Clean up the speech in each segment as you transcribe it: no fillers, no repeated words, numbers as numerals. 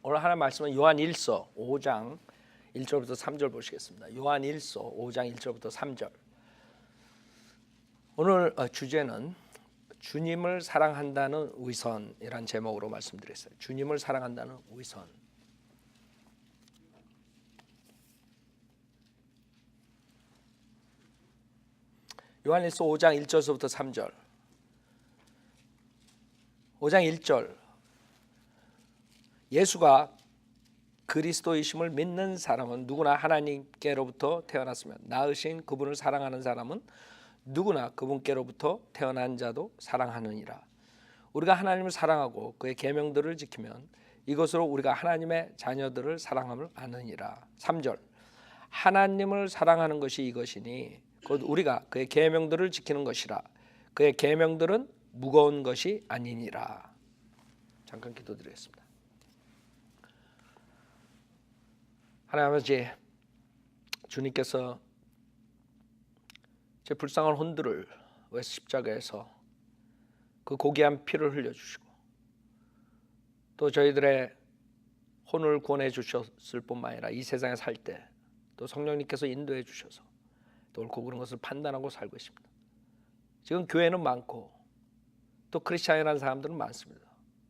오늘 하나님 말씀은 요한 1서 5장 1절부터 3절 보시겠습니다. 요한 1서 5장 1절부터 3절. 오늘 주제는 주님을 사랑한다는 위선이란 제목으로 말씀드렸어요. 주님을 사랑한다는 위선. 요한일서 5장 1절부터 3절. 5장 1절. 예수가 그리스도이심을 믿는 사람은 누구나 하나님께로부터 태어났으면 낳으신 그분을 사랑하는 사람은 누구나 그분께로부터 태어난 자도 사랑하느니라. 우리가 하나님을 사랑하고 그의 계명들을 지키면 이것으로 우리가 하나님의 자녀들을 사랑함을 아느니라. 3절. 하나님을 사랑하는 것이 이것이니 곧 우리가 그의 계명들을 지키는 것이라. 그의 계명들은 무거운 것이 아니니라. 잠깐 기도드리겠습니다. 하나님 아버지, 주님께서 제 불쌍한 혼들을 왜 십자가에서 그 고귀한 피를 흘려주시고 또 저희들의 혼을 구원해 주셨을 뿐만 아니라 이 세상에 살 때 또 성령님께서 인도해 주셔서 또 옳고 그른 것을 판단하고 살고 있습니다. 지금 교회는 많고 또 크리스찬이라는 사람들은 많습니다.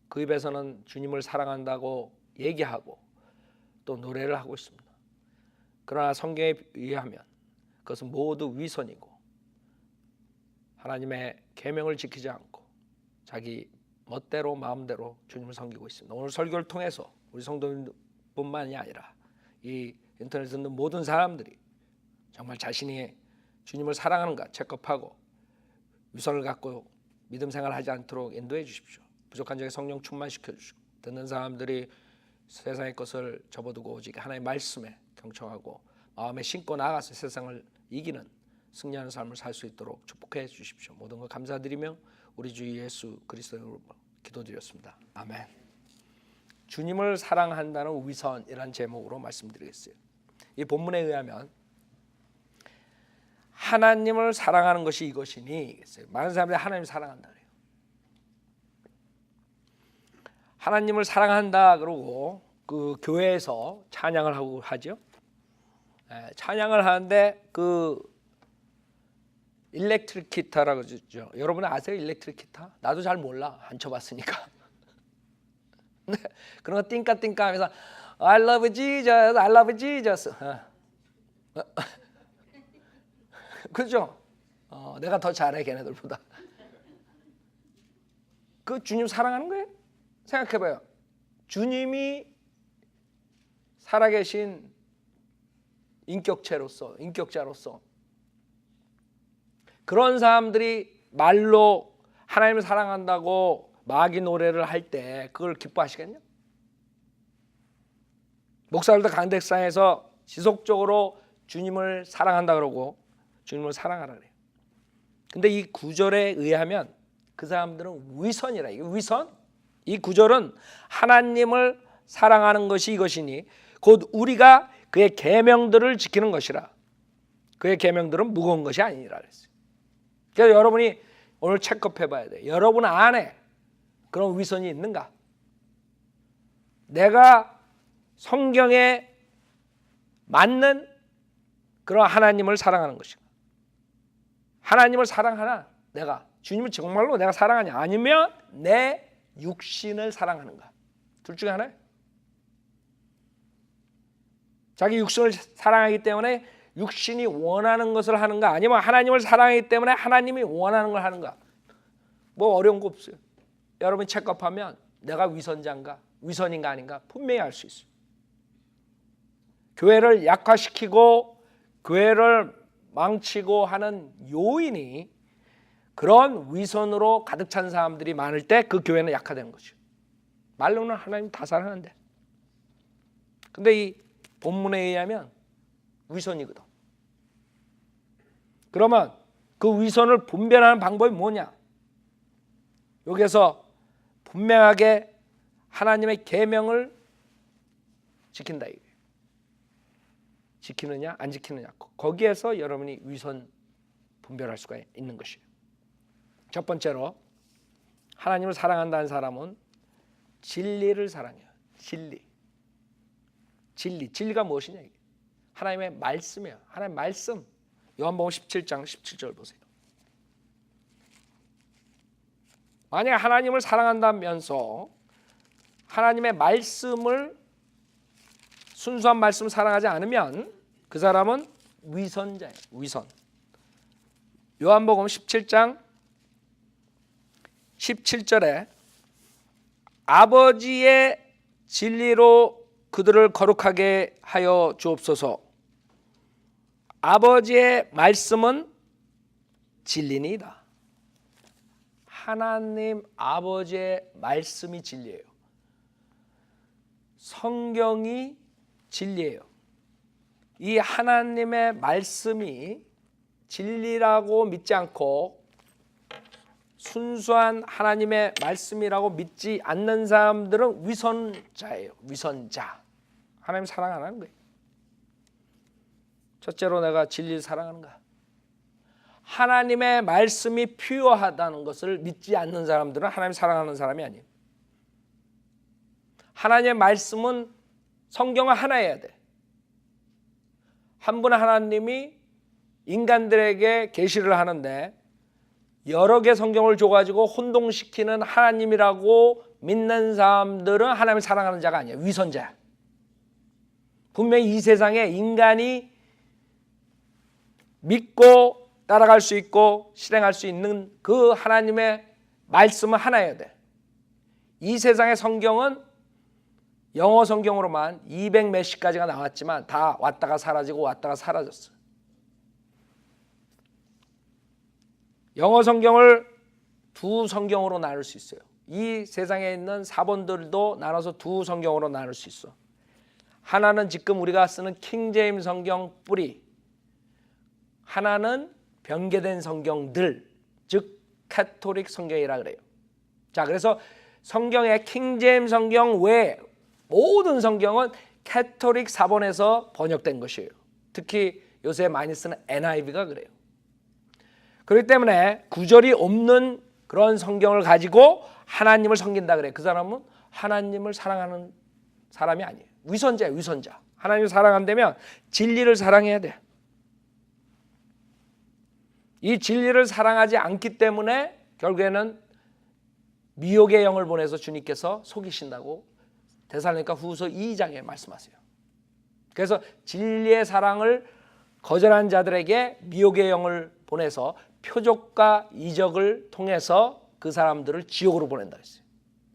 그 입에서는 주님을 사랑한다고 얘기하고 또 노래를 하고 있습니다. 그러나 성경에 의하면 그것은 모두 위선이고 하나님의 계명을 지키지 않고 자기 멋대로 마음대로 주님을 섬기고 있습니다. 오늘 설교를 통해서 우리 성도님뿐만이 아니라 이 인터넷에 있는 모든 사람들이 정말 자신이 주님을 사랑하는가 체크업하고 위선을 갖고 믿음 생활하지 않도록 인도해 주십시오. 부족한 적에 성령 충만시켜 주시고 듣는 사람들이 세상의 것을 접어두고 오직 하나님의 말씀에 경청하고 마음에 심고 나아가서 세상을 이기는 승리하는 삶을 살 수 있도록 축복해 주십시오. 모든 것 감사드리며 우리 주 예수 그리스도로 기도드렸습니다. 아멘. 주님을 사랑한다는 위선이라는 제목으로 말씀드리겠어요. 이 본문에 의하면 하나님을 사랑하는 것이 이것이니, 많은 사람들이 하나님을 사랑한다 그래요. 하나님을 사랑한다 그러고 그 교회에서 찬양을 하고 하죠. 찬양을 하는데 그 일렉트릭 기타라고 그러죠. 여러분 아세요? 일렉트릭 기타? 나도 잘 몰라. 안 쳐봤으니까. 그런 거 띵까띵까 하면서 I love Jesus, I love Jesus. 그렇죠? 내가 더 잘해 걔네들보다. 그 주님 사랑하는 거예요? 생각해봐요. 주님이 살아계신 인격자로서 그런 사람들이 말로 하나님을 사랑한다고 마귀 노래를 할 때 그걸 기뻐하시겠냐? 목사들도 강대상에서 지속적으로 주님을 사랑한다 그러고 주님을 사랑하라 그래요. 근데 이 구절에 의하면 그 사람들은 위선이라. 이 위선? 이 구절은 하나님을 사랑하는 것이 이것이니 곧 우리가 그의 계명들을 지키는 것이라. 그의 계명들은 무거운 것이 아니라 그랬어요. 그래서 여러분이 오늘 체크해 봐야 돼요. 여러분 안에 그런 위선이 있는가? 내가 성경에 맞는 그런 하나님을 사랑하는 것인가? 하나님을 사랑하나? 내가 주님을 정말로 내가 사랑하냐? 아니면 내 육신을 사랑하는가? 둘 중에 하나예요. 자기 육신을 사랑하기 때문에 육신이 원하는 것을 하는가? 아니면 하나님을 사랑하기 때문에 하나님이 원하는 걸 하는가? 뭐 어려운 거 없어요. 여러분이 체크업하면 내가 위선자인가? 위선인가 아닌가? 분명히 알 수 있어요. 교회를 약화시키고 교회를 망치고 하는 요인이 그런 위선으로 가득 찬 사람들이 많을 때 그 교회는 약화되는 거죠. 말로는 하나님 다 사랑하는데. 근데 이 본문에 의하면 위선이거든. 그러면 그 위선을 분별하는 방법이 뭐냐? 여기서 분명하게 하나님의 계명을 지킨다 이거예요. 지키느냐 안 지키느냐. 거기에서 여러분이 위선 분별할 수가 있는 것이에요. 첫 번째로 하나님을 사랑한다는 사람은 진리를 사랑해요. 진리. 진리가 무엇이냐 이게. 하나님의 말씀이에요. 하나님의 말씀. 요한복음 17장 17절 보세요. 만약 하나님을 사랑한다면서 하나님의 말씀을 순수한 말씀을 사랑하지 않으면 그 사람은 위선자예요. 위선. 요한복음 17장 17절에 아버지의 진리로 그들을 거룩하게 하여 주옵소서. 아버지의 말씀은 진리니이다. 하나님 아버지의 말씀이 진리예요. 성경이 진리예요. 이 하나님의 말씀이 진리라고 믿지 않고 순수한 하나님의 말씀이라고 믿지 않는 사람들은 위선자예요. 위선자. 하나님 사랑 안 하는 거예요. 첫째로 내가 진리를 사랑하는가? 하나님의 말씀이 필요하다는 것을 믿지 않는 사람들은 하나님 사랑하는 사람이 아니에요. 하나님의 말씀은 성경은 하나여야 돼. 한 분 하나님이 인간들에게 계시를 하는데 여러 개 성경을 줘가지고 혼동시키는 하나님이라고 믿는 사람들은 하나님을 사랑하는 자가 아니에요. 위선자야. 분명히 이 세상에 인간이 믿고 따라갈 수 있고 실행할 수 있는 그 하나님의 말씀은 하나여야 돼. 이 세상의 성경은 영어 성경으로만 200 몇십 가지가 나왔지만 다 왔다가 사라지고 왔다가 사라졌어. 영어 성경을 두 성경으로 나눌 수 있어요. 이 세상에 있는 사본들도 나눠서 두 성경으로 나눌 수 있어. 하나는 지금 우리가 쓰는 킹제임스 성경 뿌리, 하나는 변개된 성경들, 즉 카톨릭 성경이라 그래요. 자, 그래서 성경의 킹제임스 성경 외에 모든 성경은 카톨릭 사본에서 번역된 것이에요. 특히 요새 많이 쓰는 NIV가 그래요. 그렇기 때문에 구절이 없는 그런 성경을 가지고 하나님을 섬긴다 그래. 그 사람은 하나님을 사랑하는 사람이 아니에요. 위선자예요. 위선자. 하나님을 사랑한다면 진리를 사랑해야 돼. 이 진리를 사랑하지 않기 때문에 결국에는 미혹의 영을 보내서 주님께서 속이신다고 데살로니가 후서 2장에 말씀하세요. 그래서 진리의 사랑을 거절한 자들에게 미혹의 영을 보내서 표적과 이적을 통해서 그 사람들을 지옥으로 보낸다 했어요.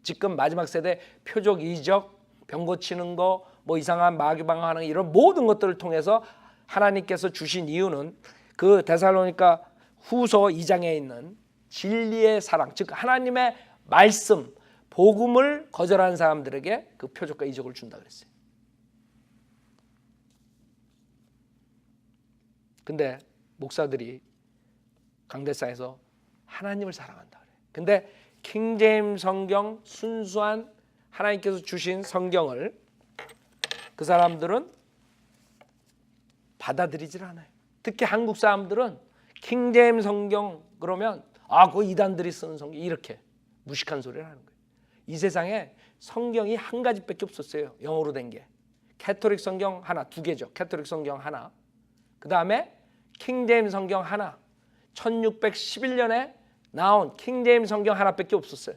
지금 마지막 세대 표적, 이적, 병 고치는 거, 뭐 이상한 마귀 방어하는 이런 모든 것들을 통해서 하나님께서 주신 이유는 그 데살로니가 후서 2장에 있는 진리의 사랑, 즉 하나님의 말씀, 복음을 거절한 사람들에게 그 표적과 이적을 준다 그랬어요. 근데 목사들이 강대상에서 하나님을 사랑한다 그래. 근데 킹제임스 성경 순수한 하나님께서 주신 성경을 그 사람들은 받아들이질 않아요. 특히 한국 사람들은 킹제임스 성경 그러면 그 이단들이 쓰는 성경 이렇게 무식한 소리를 하는 거예요. 이 세상에 성경이 한 가지밖에 없었어요. 영어로 된 게. 캐톨릭 성경 하나, 두 개죠. 캐톨릭 성경 하나. 그 다음에 킹제임스 성경 하나. 1611년에 나온 킹제임스 성경 하나밖에 없었어요.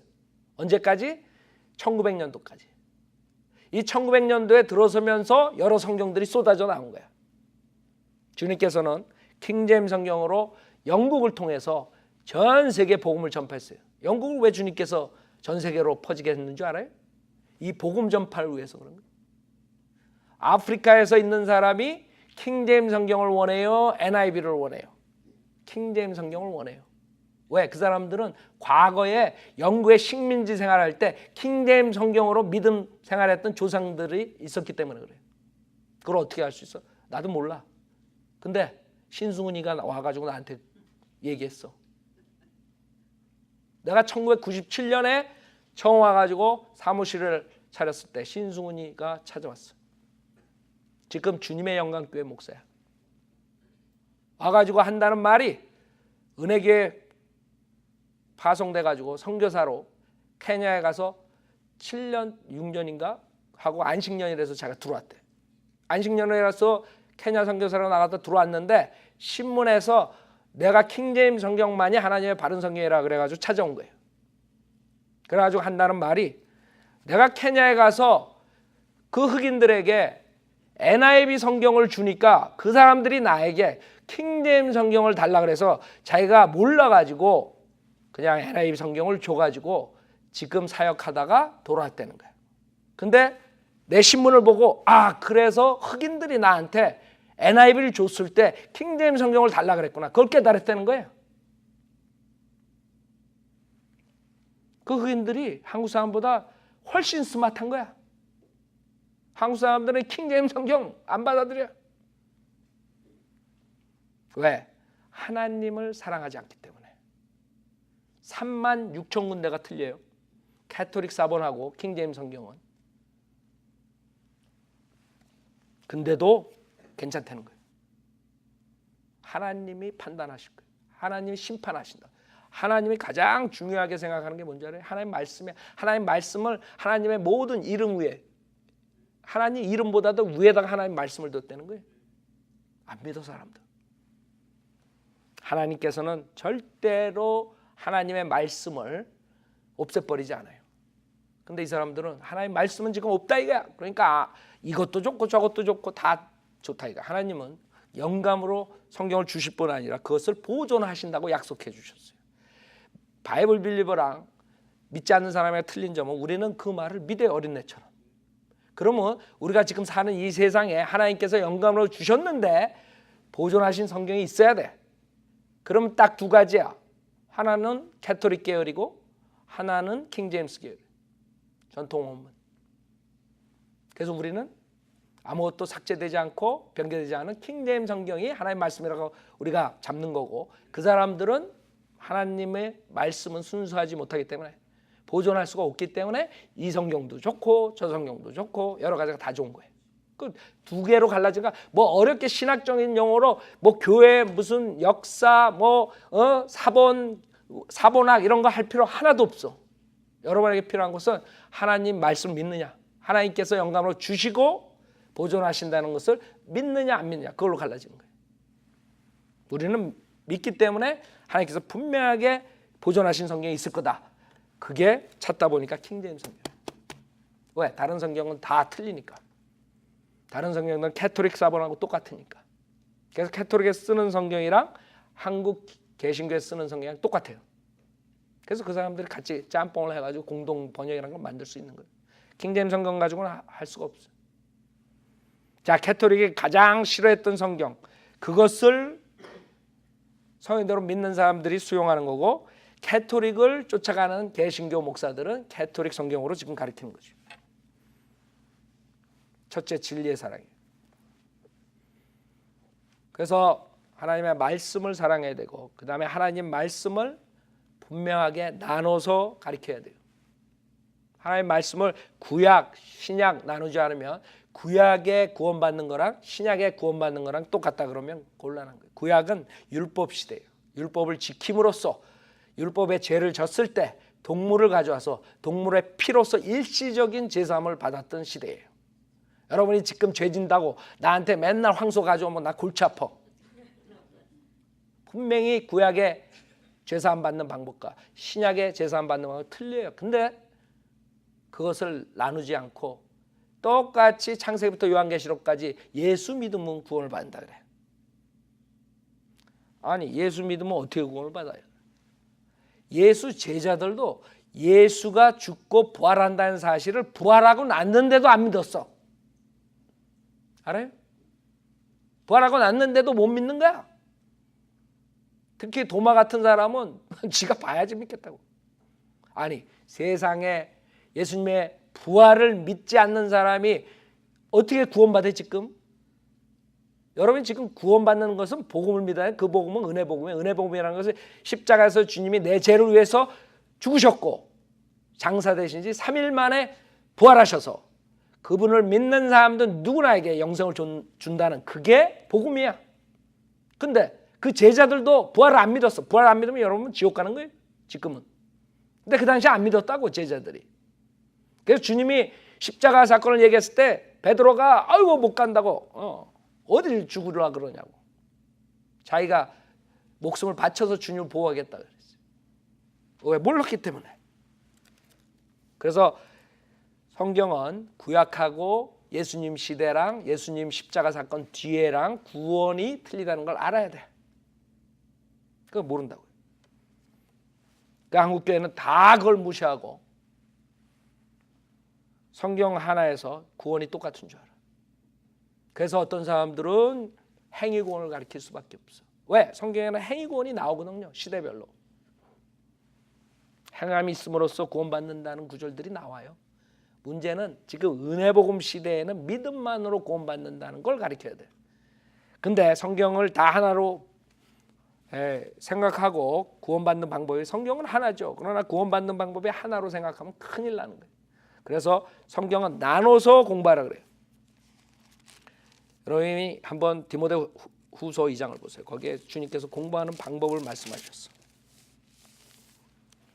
언제까지? 1900년도까지. 이 1900년도에 들어서면서 여러 성경들이 쏟아져 나온 거야. 주님께서는 킹제임스 성경으로 영국을 통해서 전 세계 복음을 전파했어요. 영국을 왜 주님께서 전 세계로 퍼지게 했는 줄 알아요? 이 복음 전파를 위해서 그런 거예요. 아프리카에서 있는 사람이 킹제임스 성경을 원해요? NIV를 원해요? 킹제임스 성경을 원해요. 왜? 그 사람들은 과거에 영국의 식민지 생활할 때 킹제임스 성경으로 믿음 생활했던 조상들이 있었기 때문에 그래요. 그걸 어떻게 알 수 있어? 나도 몰라. 근데 신승훈이가 와가지고 나한테 얘기했어. 내가 1997년에 처음 와가지고 사무실을 차렸을 때 신승훈이가 찾아왔어. 지금 주님의 영광교회 목사야. 와가지고 한다는 말이 은혜교회 파송돼가지고 선교사로 케냐에 가서 7년, 6년인가 하고 안식년이라서 제가 들어왔대. 안식년회라서 케냐 선교사로 나갔다 들어왔는데 신문에서 내가 킹제임스 성경만이 하나님의 바른 성경이라 그래가지고 찾아온 거예요. 그래가지고 한다는 말이 내가 케냐에 가서 그 흑인들에게 NIV 성경을 주니까 그 사람들이 나에게 킹제임스 성경을 달라 그래서 자기가 몰라가지고 그냥 NIV 성경을 줘가지고 지금 사역하다가 돌아왔다는 거예요. 근데 내 신문을 보고 그래서 흑인들이 나한테 NIV를 줬을 때 킹제임스 성경을 달라 그랬구나. 그걸 깨달았다는 거예요. 그 흑인들이 한국 사람보다 훨씬 스마트한 거야. 한국 사람들은 킹제임스 성경 안 받아들여. 왜? 하나님을 사랑하지 않기 때문에. 36,000군데가 틀려요. 캐토릭 사본하고 킹제임스 성경은. 근데도 괜찮다는 거예요. 하나님이 판단하실 거예요. 하나님이 심판하신다. 하나님이 가장 중요하게 생각하는 게 뭔지 알아요? 하나님 말씀에, 하나님 말씀을 하나님의 모든 이름 위에, 하나님 이름보다도 위에다가 하나님 말씀을 뒀다는 거예요. 안 믿어 사람들. 하나님께서는 절대로 하나님의 말씀을 없애버리지 않아요. 근데 이 사람들은 하나님 말씀은 지금 없다 이거야. 그러니까 이것도 좋고 저것도 좋고 다 좋다 이거야. 하나님은 영감으로 성경을 주실 뿐 아니라 그것을 보존하신다고 약속해 주셨어요. 바이블 빌리버랑 믿지 않는 사람이 틀린 점은 우리는 그 말을 믿어요. 어린애처럼. 그러면 우리가 지금 사는 이 세상에 하나님께서 영감으로 주셨는데 보존하신 성경이 있어야 돼. 그럼 딱 두 가지야. 하나는 캐토릭 계열이고 하나는 킹제임스 계열. 전통 원문. 그래서 우리는 아무것도 삭제되지 않고 변경되지 않은 킹제임스 성경이 하나님의 말씀이라고 우리가 잡는 거고, 그 사람들은 하나님의 말씀은 순수하지 못하기 때문에 보존할 수가 없기 때문에 이 성경도 좋고 저 성경도 좋고 여러 가지가 다 좋은 거예요. 그 두 개로 갈라지니까 뭐 어렵게 신학적인 용어로 뭐 교회 무슨 역사 사본학 이런 거 할 필요 하나도 없어. 여러분에게 필요한 것은 하나님 말씀 믿느냐, 하나님께서 영감으로 주시고 보존하신다는 것을 믿느냐 안 믿느냐, 그걸로 갈라지는 거예요. 우리는 믿기 때문에 하나님께서 분명하게 보존하신 성경이 있을 거다. 그게 찾다 보니까 킹제임스 성경. 왜? 다른 성경은 다 틀리니까. 다른 성경은 캐토릭 사본하고 똑같으니까. 그래서 캐토릭에 쓰는 성경이랑 한국 개신교에 쓰는 성경이랑 똑같아요. 그래서 그 사람들이 같이 짬뽕을 해가지고 공동 번역이라는 걸 만들 수 있는 거예요. 킹제임스 성경 가지고는 할 수가 없어요. 자, 캐토릭이 가장 싫어했던 성경, 그것을 성인대로 믿는 사람들이 수용하는 거고, 캐토릭을 쫓아가는 개신교 목사들은 캐토릭 성경으로 지금 가르치는 거죠. 첫째, 진리의 사랑이에요. 그래서 하나님의 말씀을 사랑해야 되고, 그 다음에 하나님 말씀을 분명하게 나눠서 가르쳐야 돼요. 하나님 말씀을 구약, 신약 나누지 않으면 구약에 구원받는 거랑 신약에 구원받는 거랑 똑같다 그러면 곤란한 거예요. 구약은 율법 시대예요. 율법을 지킴으로써 율법의 죄를 졌을 때 동물을 가져와서 동물의 피로서 일시적인 제사함을 받았던 시대예요. 여러분이 지금 죄 진다고 나한테 맨날 황소 가져오면 나 골치 아파. 분명히 구약의 제사함 받는 방법과 신약의 제사함 받는 방법은 틀려요. 근데 그것을 나누지 않고 똑같이 창세기부터 요한계시록까지 예수 믿으면 구원을 받는다 그래. 아니, 예수 믿으면 어떻게 구원을 받아요? 예수 제자들도 예수가 죽고 부활한다는 사실을 부활하고 났는데도 안 믿었어. 알아요? 부활하고 났는데도 못 믿는 거야. 특히 도마 같은 사람은 지가 봐야지 믿겠다고. 아니, 세상에 예수님의 부활을 믿지 않는 사람이 어떻게 구원받아 지금? 여러분 지금 구원받는 것은 복음을 믿어요. 그 복음은 은혜 복음이에요. 은혜 복음이라는 것은 십자가에서 주님이 내 죄를 위해서 죽으셨고 장사되신 지 3일 만에 부활하셔서 그분을 믿는 사람들 누구나에게 영생을 준다는 그게 복음이야. 근데 그 제자들도 부활을 안 믿었어. 부활을 안 믿으면 여러분 지옥 가는 거예요. 지금은. 근데 그 당시에 안 믿었다고 제자들이. 그래서 주님이 십자가 사건을 얘기했을 때 베드로가 아이고 못 간다고 어딜 죽으려 그러냐고. 자기가 목숨을 바쳐서 주님을 보호하겠다 그랬어요. 왜? 몰랐기 때문에. 그래서 성경은 구약하고 예수님 시대랑 예수님 십자가 사건 뒤에랑 구원이 틀리다는 걸 알아야 돼. 그거 모른다고요. 그 한국교회는 다 그걸 무시하고 성경 하나에서 구원이 똑같은 줄 알아. 그래서 어떤 사람들은 행위구원을 가르칠 수밖에 없어. 왜? 성경에는 행위구원이 나오거든요. 시대별로. 행함이 있음으로써 구원받는다는 구절들이 나와요. 문제는 지금 은혜복음 시대에는 믿음만으로 구원받는다는 걸 가르쳐야 돼. 근데 성경을 다 하나로 생각하고 구원받는 방법이 성경은 하나죠. 그러나 구원받는 방법이 하나로 생각하면 큰일 나는 거예요. 그래서 성경은 나눠서 공부하라 그래요. 여러분이 한번 디모데후서 2장을 보세요. 거기에 주님께서 공부하는 방법을 말씀하셨어.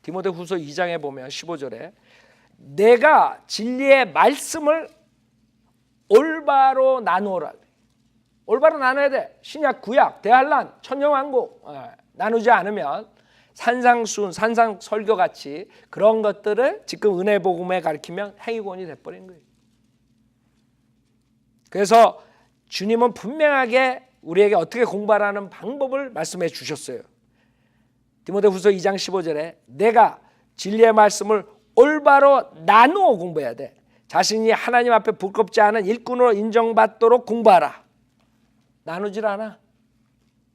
디모데후서 2장에 보면 15절에 내가 진리의 말씀을 올바로 나누어라. 올바로 나눠야 돼. 신약, 구약, 대한란, 천년왕국 나누지 않으면 산상수훈, 산상설교같이 그런 것들을 지금 은혜복음에 가르치면 행위구원이 돼버리는 거예요. 그래서 주님은 분명하게 우리에게 어떻게 공부하라는 방법을 말씀해 주셨어요. 디모데후서 2장 15절에 내가 진리의 말씀을 올바로 나누어 공부해야 돼. 자신이 하나님 앞에 부끄럽지 않은 일꾼으로 인정받도록 공부하라. 나누질 않아.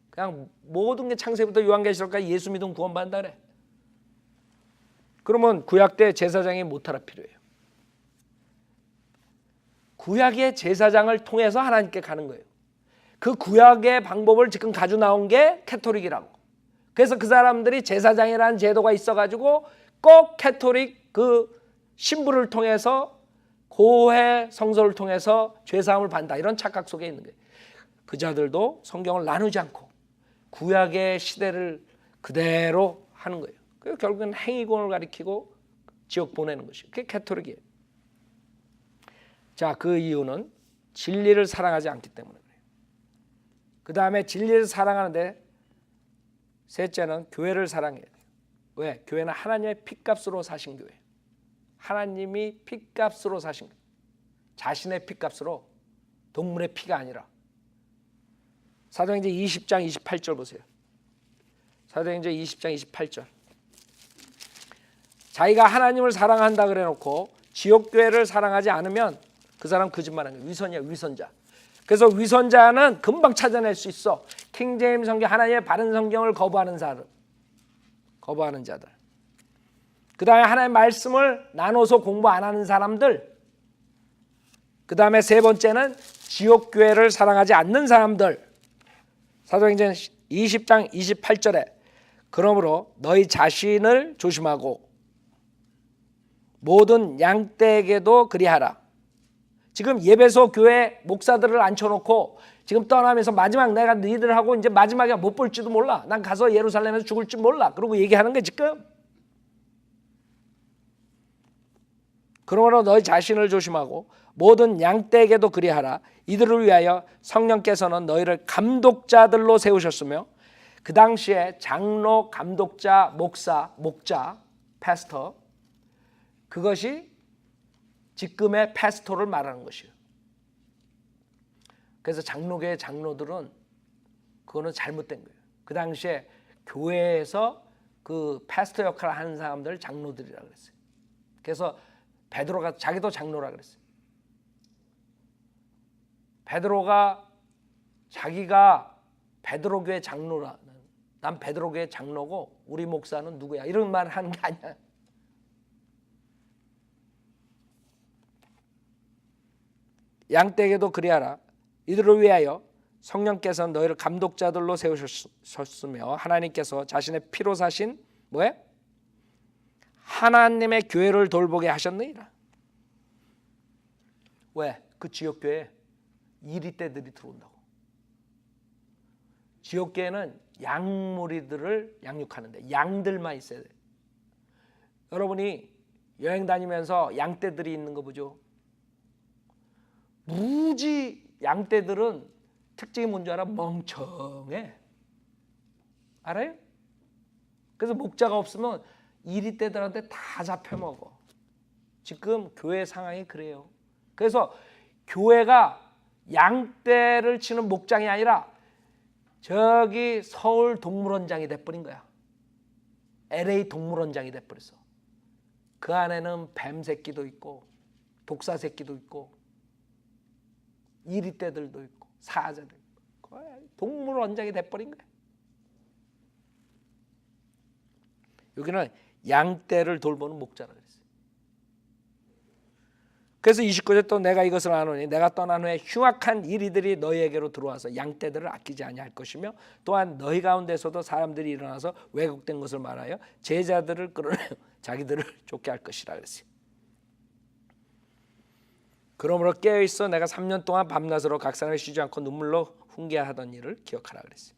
그냥 모든 게 창세부터 요한계시록까지 예수 믿으면 구원받는다 그래. 그러면 구약 때 제사장이 뭐하라 필요해요? 구약의 제사장을 통해서 하나님께 가는 거예요. 그 구약의 방법을 지금 가지고 나온 게 캐토릭이라고. 그래서 그 사람들이 제사장이라는 제도가 있어가지고 꼭 캐토릭 그 신부를 통해서 고해 성소를 통해서 죄사함을 받는다 이런 착각 속에 있는 거예요. 그 자들도 성경을 나누지 않고 구약의 시대를 그대로 하는 거예요. 그래서 결국은 행위구원을 가리키고 지옥 보내는 것이에요. 그게 캐토릭이에요. 자, 그 이유는 진리를 사랑하지 않기 때문에 그래요. 그 다음에 진리를 사랑하는데 셋째는 교회를 사랑해야 돼요. 왜? 교회는 하나님의 핏값으로 사신 교회. 하나님이 핏값으로 사신 교회. 자신의 핏값으로, 동물의 피가 아니라. 사도행전 20장 28절 보세요. 사도행전 20장 28절. 자기가 하나님을 사랑한다 그래놓고 지옥교회를 사랑하지 않으면 그 사람 거짓말하는 거예요. 위선이야, 위선자. 그래서 위선자는 금방 찾아낼 수 있어. 킹제임스 성경, 하나님의 바른 성경을 거부하는 사람, 거부하는 자들. 그 다음에 하나님의 말씀을 나눠서 공부 안 하는 사람들. 그 다음에 세 번째는 지옥교회를 사랑하지 않는 사람들. 사도행전 20장 28절에 그러므로 너희 자신을 조심하고 모든 양떼에게도 그리하라. 지금 예배소 교회 목사들을 앉혀놓고 지금 떠나면서 마지막 내가 너희들하고 이제 마지막에 못 볼지도 몰라. 난 가서 예루살렘에서 죽을지 몰라. 그러고 얘기하는 게 지금. 그러므로 너희 자신을 조심하고 모든 양떼에게도 그리하라. 이들을 위하여 성령께서는 너희를 감독자들로 세우셨으며 그 당시에 장로, 감독자, 목자, 패스터 그것이 지금의 패스토를 말하는 것이에요. 그래서 장로교의 장로들은 그거는 잘못된 거예요. 그 당시에 교회에서 그 패스터 역할을 하는 사람들 장로들이라고 그랬어요. 그래서 베드로가 자기도 장로라 그랬어요. 베드로가 자기가 베드로교회 장로라. 난 베드로교회 장로고 우리 목사는 누구야? 이런 말 하는 게 아니야. 양떼에게도 그리하라. 이들을 위하여 성령께서 너희를 감독자들로 세우셨으며 하나님께서 자신의 피로 사신 뭐에? 하나님의 교회를 돌보게 하셨느니라. 왜? 그 지옥교회에 이리떼들이 들어온다고. 지옥교회는 양무리들을 양육하는데 양들만 있어야 돼. 여러분이 여행 다니면서 양떼들이 있는 거 보죠. 무지 양떼들은 특징이 뭔지 알아? 멍청해. 알아요? 그래서 목자가 없으면 이리떼들한테 다 잡혀먹어. 지금 교회 상황이 그래요. 그래서 교회가 양떼를 치는 목장이 아니라 저기 서울 동물원장이 돼버린 거야. LA 동물원장이 돼버렸어. 그 안에는 뱀 새끼도 있고 독사 새끼도 있고 이리떼들도 있고 사자도 있고 동물원장이 돼버린 거야. 여기는 양떼를 돌보는 목자라 그랬어요. 그래서 29절 또 내가 이것을 아노니 내가 떠난 후에 흉악한 이리들이 너희에게로 들어와서 양떼들을 아끼지 아니할 것이며 또한 너희 가운데서도 사람들이 일어나서 왜곡된 것을 말하여 제자들을 끌어내어 자기들을 쫓게 할 것이라 그랬어요. 그러므로 깨어있어 내가 3년 동안 밤낮으로 각산을 쉬지 않고 눈물로 훈계하던 일을 기억하라 그랬어요.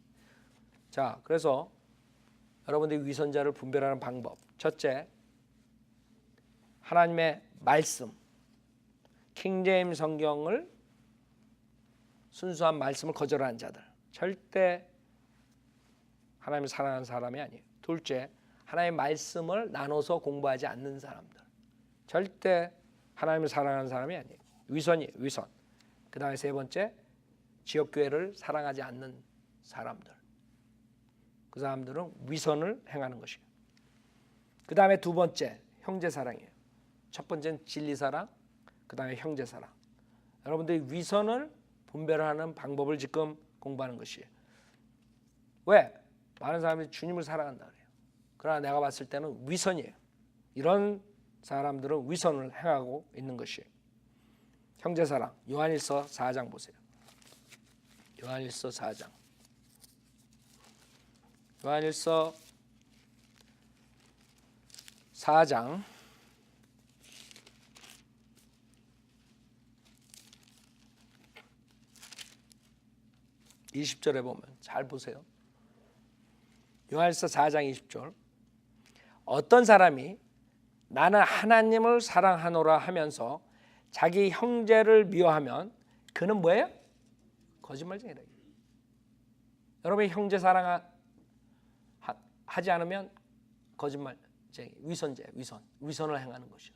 자, 그래서 여러분들이 위선자를 분별하는 방법, 첫째, 하나님의 말씀, 킹제임 성경을 순수한 말씀을 거절하는 자들, 절대 하나님을 사랑하는 사람이 아니에요. 둘째, 하나님의 말씀을 나눠서 공부하지 않는 사람들, 절대 하나님을 사랑하는 사람이 아니에요. 위선이에요. 위선. 그 다음에 세 번째, 지역교회를 사랑하지 않는 사람들, 그 사람들은 위선을 행하는 것이에요. 그 다음에 두 번째, 형제사랑이에요. 첫 번째는 진리사랑, 그 다음에 형제사랑. 여러분들이 위선을 분별하는 방법을 지금 공부하는 것이에요. 왜? 많은 사람들이 주님을 사랑한다 그래요. 그러나 내가 봤을 때는 위선이에요. 이런 사람들은 위선을 행하고 있는 것이에요. 형제사랑, 요한일서 4장 보세요. 요한일서 4장. 요한일서 4장 20절에 보면 잘 보세요. 요한일서 4장 20절. 어떤 사람이 나는 하나님을 사랑하노라 하면서 자기 형제를 미워하면 그는 뭐예요? 거짓말쟁이다. 여러분이 형제 사랑하지 않으면 거짓말쟁이, 위선을 행하는 것이요.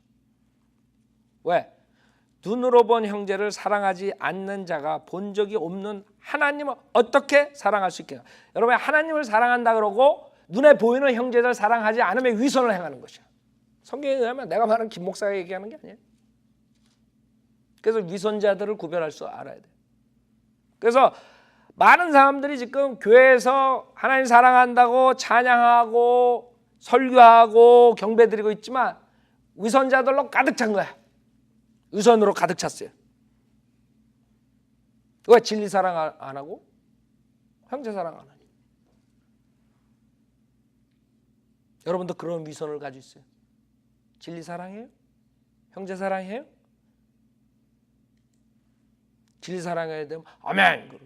왜? 눈으로 본 형제를 사랑하지 않는 자가 본 적이 없는 하나님을 어떻게 사랑할 수 있겠냐? 여러분, 하나님을 사랑한다 그러고 눈에 보이는 형제를 사랑하지 않으면 위선을 행하는 것이야. 성경에 의하면 내가 말하는 김 목사가 얘기하는 게 아니에요. 그래서 위선자들을 구별할 줄 알아야 돼. 그래서 많은 사람들이 지금 교회에서 하나님 사랑한다고 찬양하고 설교하고 경배드리고 있지만 위선자들로 가득 찬 거야. 위선으로 가득 찼어요. 왜 진리 사랑 안 하고 형제 사랑 안 하니? 여러분도 그런 위선을 가지고 있어요. 진리 사랑해요? 형제 사랑해요? 진리 사랑해야 되면 아멘.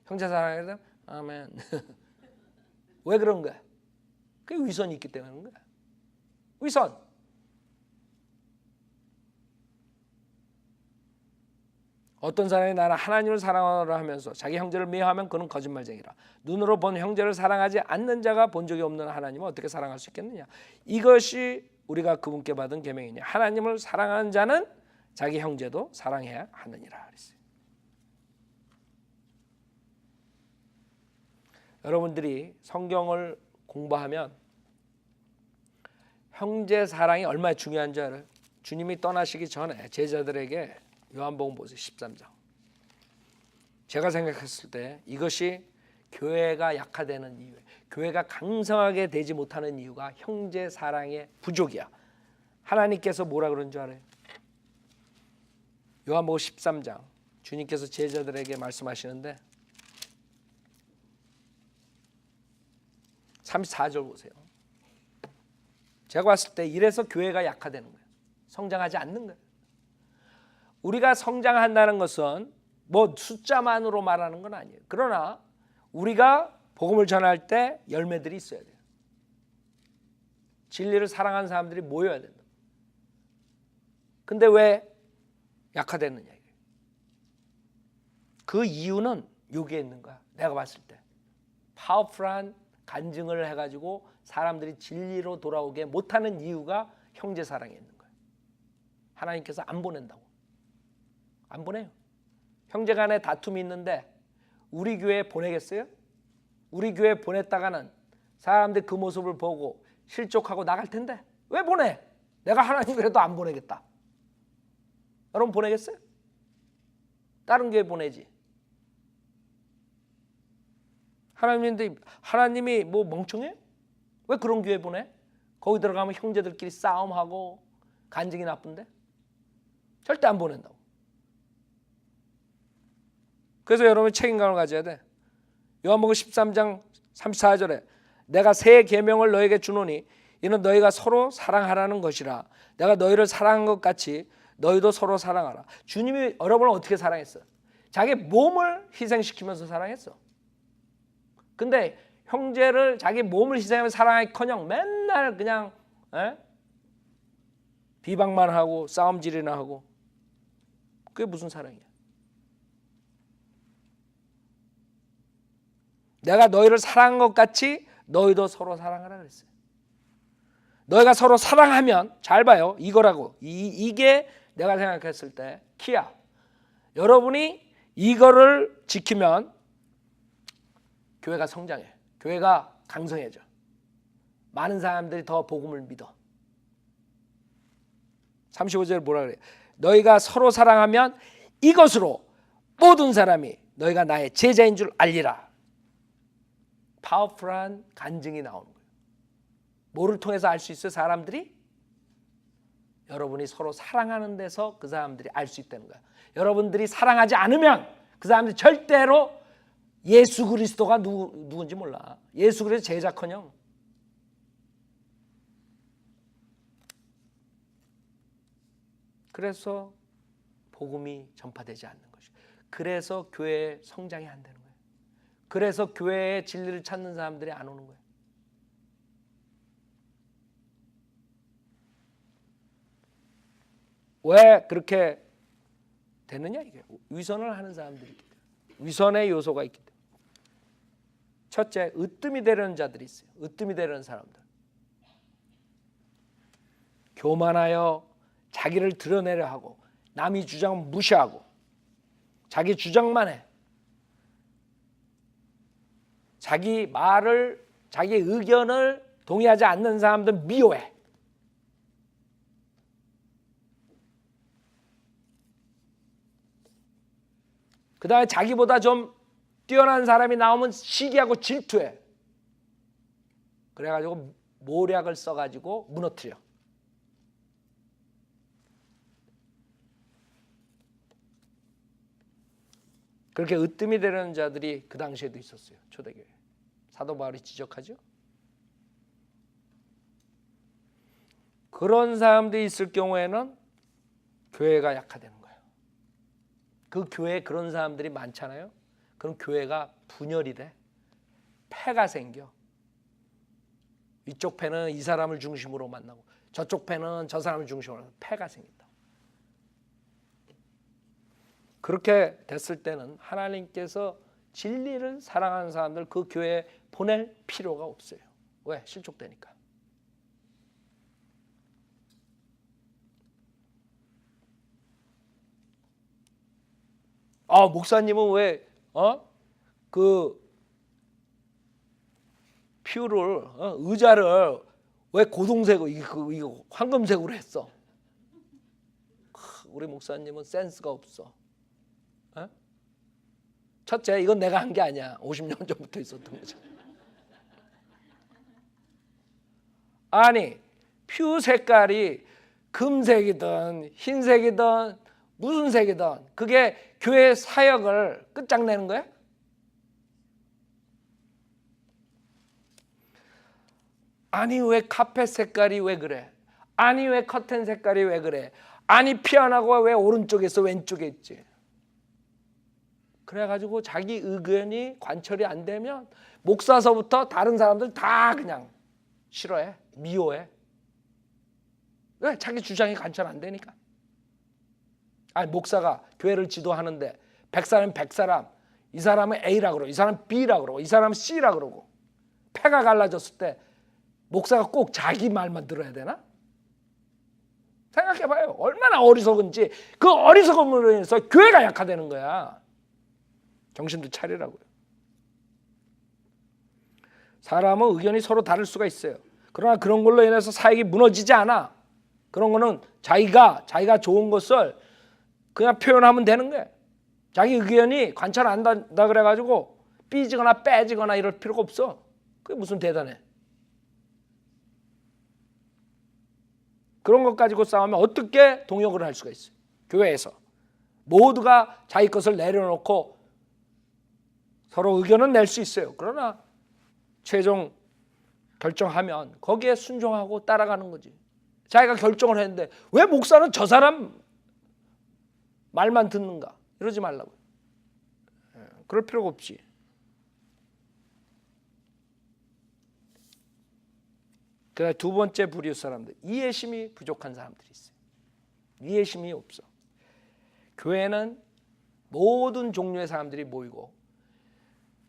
형제 사랑해야 되면 아멘. 왜 그런 거야? 그게 위선이 있기 때문에 그런 거야. 위선. 어떤 사람이 나는 하나님을 사랑하라 하면서 자기 형제를 미워하면 그는 거짓말쟁이라. 눈으로 본 형제를 사랑하지 않는 자가 본 적이 없는 하나님을 어떻게 사랑할 수 있겠느냐. 이것이 우리가 그분께 받은 계명이니 하나님을 사랑하는 자는 자기 형제도 사랑해야 하느니라 그랬어요. 여러분들이 성경을 공부하면 형제 사랑이 얼마나 중요한 줄 알아요? 주님이 떠나시기 전에 제자들에게 요한복음 보세요. 13장. 제가 생각했을 때 이것이 교회가 약화되는 이유, 교회가 강성하게 되지 못하는 이유가 형제 사랑의 부족이야. 하나님께서 뭐라 그런 줄 알아요? 요한복음 13장 주님께서 제자들에게 말씀하시는데 34절 보세요. 제가 봤을 때 이래서 교회가 약화되는 거예요. 성장하지 않는 거예요. 우리가 성장한다는 것은 뭐 숫자만으로 말하는 건 아니에요. 그러나 우리가 복음을 전할 때 열매들이 있어야 돼요. 진리를 사랑하는 사람들이 모여야 된다. 근데 왜 약화됐느냐. 그 이유는 여기에 있는 거야. 내가 봤을 때 파워풀한 간증을 해가지고 사람들이 진리로 돌아오게 못하는 이유가 형제 사랑에 있는 거예요. 하나님께서 안 보낸다고. 안 보내요. 형제 간에 다툼이 있는데 우리 교회에 보내겠어요? 우리 교회에 보냈다가는 사람들 그 모습을 보고 실족하고 나갈 텐데 왜 보내? 내가 하나님 그래도 안 보내겠다. 여러분 보내겠어요? 다른 교회 보내지. 하나님이 뭐 멍청해? 왜 그런 교회 보내? 거기 들어가면 형제들끼리 싸움하고 간증이 나쁜데? 절대 안 보낸다고. 그래서 여러분 책임감을 가져야 돼. 요한복음 13장 34절에 내가 새 계명을 너에게 주노니 이는 너희가 서로 사랑하라는 것이라. 내가 너희를 사랑한 것 같이 너희도 서로 사랑하라. 주님이 여러분을 어떻게 사랑했어? 자기 몸을 희생시키면서 사랑했어. 근데 형제를 자기 몸을 희생하면서 사랑하기커녕 맨날 그냥 비방만 하고 싸움질이나 하고 그게 무슨 사랑이야? 내가 너희를 사랑한 것 같이 너희도 서로 사랑하라 그랬어요. 너희가 서로 사랑하면 잘 봐요. 이거라고. 이게 내가 생각했을 때 키야. 여러분이 이거를 지키면 교회가 성장해. 교회가 강성해져. 많은 사람들이 더 복음을 믿어. 35절 뭐라 그래? 너희가 서로 사랑하면 이것으로 모든 사람이 너희가 나의 제자인 줄 알리라. 파워풀한 간증이 나오는 거예요. 뭐를 통해서 알 수 있어요? 사람들이? 여러분이 서로 사랑하는 데서 그 사람들이 알 수 있다는 거야. 여러분들이 사랑하지 않으면 그 사람들이 절대로 예수 그리스도가 누군지 몰라. 예수 그리스도 제자커녕. 그래서 복음이 전파되지 않는 것이죠. 그래서 교회의 성장이 안 되는 거예요. 그래서 교회의 진리를 찾는 사람들이 안 오는 거예요. 왜 그렇게 되느냐 이게. 위선을 하는 사람들이 있기 때문에. 위선의 요소가 있기 때문에. 첫째, 으뜸이 되려는 자들이 있어요. 으뜸이 되려는 사람들. 교만하여 자기를 드러내려 하고 남이 주장은 무시하고 자기 주장만 해. 자기 말을, 자기 의견을 동의하지 않는 사람들 미워해. 그 다음에 자기보다 좀 뛰어난 사람이 나오면 시기하고 질투해. 그래가지고 모략을 써가지고 무너뜨려. 그렇게 으뜸이 되려는 자들이 그 당시에도 있었어요. 초대교회. 사도 바울이 지적하죠. 그런 사람들이 있을 경우에는 교회가 약화되는 거예요. 그 교회에 그런 사람들이 많잖아요. 그럼 교회가 분열이 돼. 패가 생겨. 이쪽 패는 이 사람을 중심으로 만나고 저쪽 패는 저 사람을 중심으로 만나고 패가 생긴다. 그렇게 됐을 때는 하나님께서 진리를 사랑하는 사람들 그 교회에 보낼 필요가 없어요. 왜? 실족되니까. 목사님은 왜 그 퓨를 의자를 왜 고동색으로 이거 황금색으로 했어? 우리 목사님은 센스가 없어. 첫째, 이건 내가 한 게 아니야. 50년 전부터 있었던 거죠. 아니, 퓨 색깔이 금색이든 흰색이든 무슨 색이든 그게 교회 사역을 끝장내는 거야? 아니, 왜 카펫 색깔이 왜 그래? 아니, 왜 커튼 색깔이 왜 그래? 아니, 피아노가 왜 오른쪽에 있어 왼쪽에 있지? 그래가지고 자기 의견이 관철이 안 되면 목사서부터 다른 사람들 다 그냥 싫어해, 미워해. 왜? 자기 주장이 관철 안 되니까. 아니, 목사가 교회를 지도하는데 100사람 100사람, 이 사람은 A라 그러고 이 사람은 B라 그러고 이 사람은 C라 그러고 패가 갈라졌을 때 목사가 꼭 자기 말만 들어야 되나? 생각해봐요. 얼마나 어리석은지. 그 어리석음으로 인해서 교회가 약화되는 거야. 정신도 차리라고요. 사람은 의견이 서로 다를 수가 있어요. 그러나 그런 걸로 인해서 사역이 무너지지 않아. 그런 거는 자기가 좋은 것을 그냥 표현하면 되는 거예요. 자기 의견이 관찰 안 한다 그래가지고 삐지거나 빼지거나 이럴 필요가 없어. 그게 무슨 대단해. 그런 것 가지고 싸우면 어떻게 동역을 할 수가 있어요. 교회에서 모두가 자기 것을 내려놓고 서로 의견은 낼 수 있어요. 그러나 최종 결정하면 거기에 순종하고 따라가는 거지. 자기가 결정을 했는데 왜 목사는 저 사람 말만 듣는가? 이러지 말라고요. 그럴 필요가 없지. 그 두 번째 부류 사람들, 이해심이 부족한 사람들이 있어요. 이해심이 없어. 교회는 모든 종류의 사람들이 모이고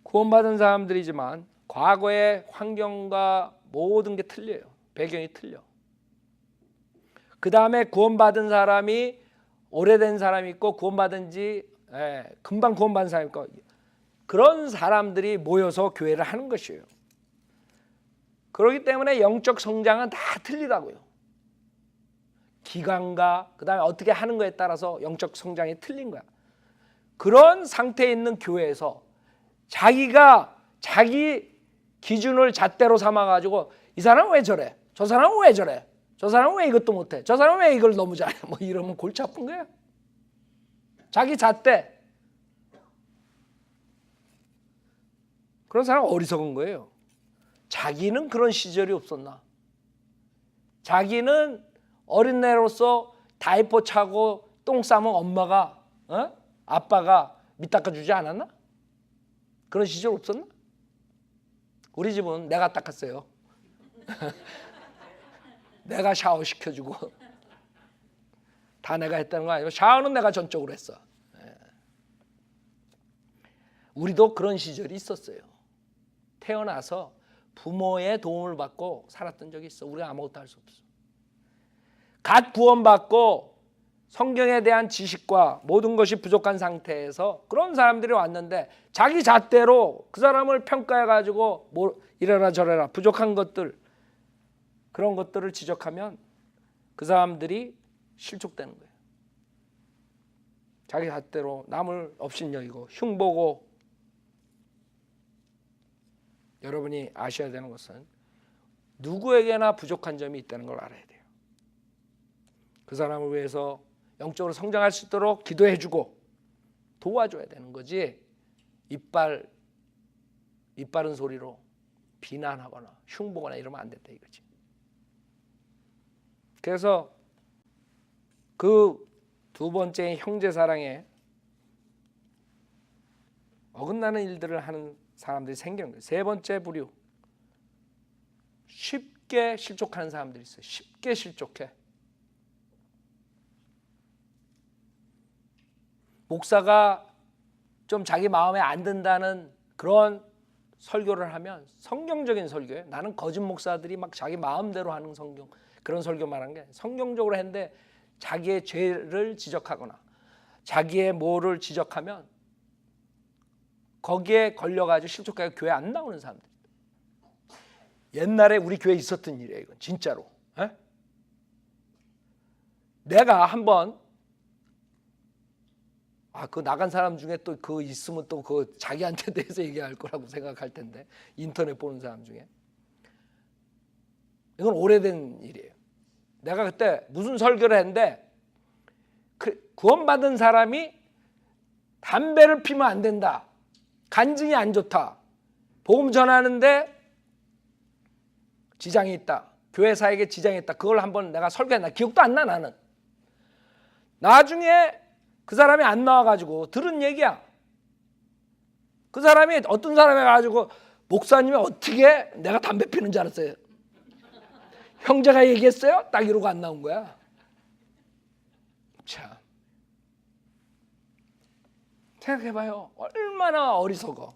구원받은 사람들이지만 과거의 환경과 모든 게 틀려요. 배경이 틀려. 그 다음에 구원받은 사람이 오래된 사람이 있고 구원받은 지 금방 구원받은 사람이 있고 그런 사람들이 모여서 교회를 하는 것이에요. 그렇기 때문에 영적 성장은 다 틀리다고요. 기간과 그 다음에 어떻게 하는 거에 따라서 영적 성장이 틀린 거야. 그런 상태에 있는 교회에서 자기가 자기 기준을 잣대로 삼아가지고 이 사람은 왜 저래? 저 사람은 왜 저래? 저 사람은 왜 이것도 못해? 저 사람은 왜 이걸 너무 잘해? 뭐 이러면 골치 아픈 거야. 자기 잣대. 그런 사람은 어리석은 거예요. 자기는 그런 시절이 없었나? 자기는 어린애로서 다이퍼 차고 똥 싸면 엄마가 아빠가 밑 닦아주지 않았나? 그런 시절 없었나? 우리 집은 내가 닦았어요. 내가 샤워 시켜주고 다 내가 했다는 거 아니고 샤워는 내가 전적으로 했어. 우리도 그런 시절이 있었어요. 태어나서 부모의 도움을 받고 살았던 적이 있어. 우리가 아무것도 할 수 없어. 갓 구원받고 성경에 대한 지식과 모든 것이 부족한 상태에서 그런 사람들이 왔는데 자기 잣대로 그 사람을 평가해가지고 뭐 이래라 저래라 부족한 것들 그런 것들을 지적하면 그 사람들이 실족되는 거예요. 자기 잣대로 남을 업신여기고 흉보고. 여러분이 아셔야 되는 것은 누구에게나 부족한 점이 있다는 걸 알아야 돼요. 그 사람을 위해서 영적으로 성장할 수 있도록 기도해주고 도와줘야 되는 거지. 이빨은 소리로 비난하거나 흉보거나 이러면 안 된다 이거지. 그래서 그 두 번째 형제 사랑에 어긋나는 일들을 하는 사람들이 생기는 거예요. 세 번째 부류, 쉽게 실족하는 사람들이 있어요. 쉽게 실족해. 목사가 좀 자기 마음에 안 든다는 그런 설교를 하면 성경적인 설교예요. 나는 거짓 목사들이 막 자기 마음대로 하는 성경 그런 설교 말한 게 성경적으로 했는데 자기의 죄를 지적하거나 자기의 뭐를 지적하면 거기에 걸려가지고 실족하게 교회 안 나오는 사람들. 옛날에 우리 교회에 있었던 일이에요. 이건 진짜로. 내가 한번 그 나간 사람 중에 또 그 있으면 또 그 자기한테 대해서 얘기할 거라고 생각할 텐데 인터넷 보는 사람 중에 이건 오래된 일이에요. 내가 그때 무슨 설교를 했는데 구원받은 사람이 담배를 피면 안 된다. 간증이 안 좋다. 복음 전하는데 지장이 있다. 교회 사역에 지장이 있다. 그걸 한번 내가 설교했나 기억도 안 나. 나는 나중에 그 사람이 안 나와가지고 들은 얘기야. 그 사람이 어떤 사람이 가지고 목사님이 어떻게 내가 담배 피는 줄 알았어요. 형제가 얘기했어요? 딱 이러고 안 나온 거야. 참 생각해봐요. 얼마나 어리석어.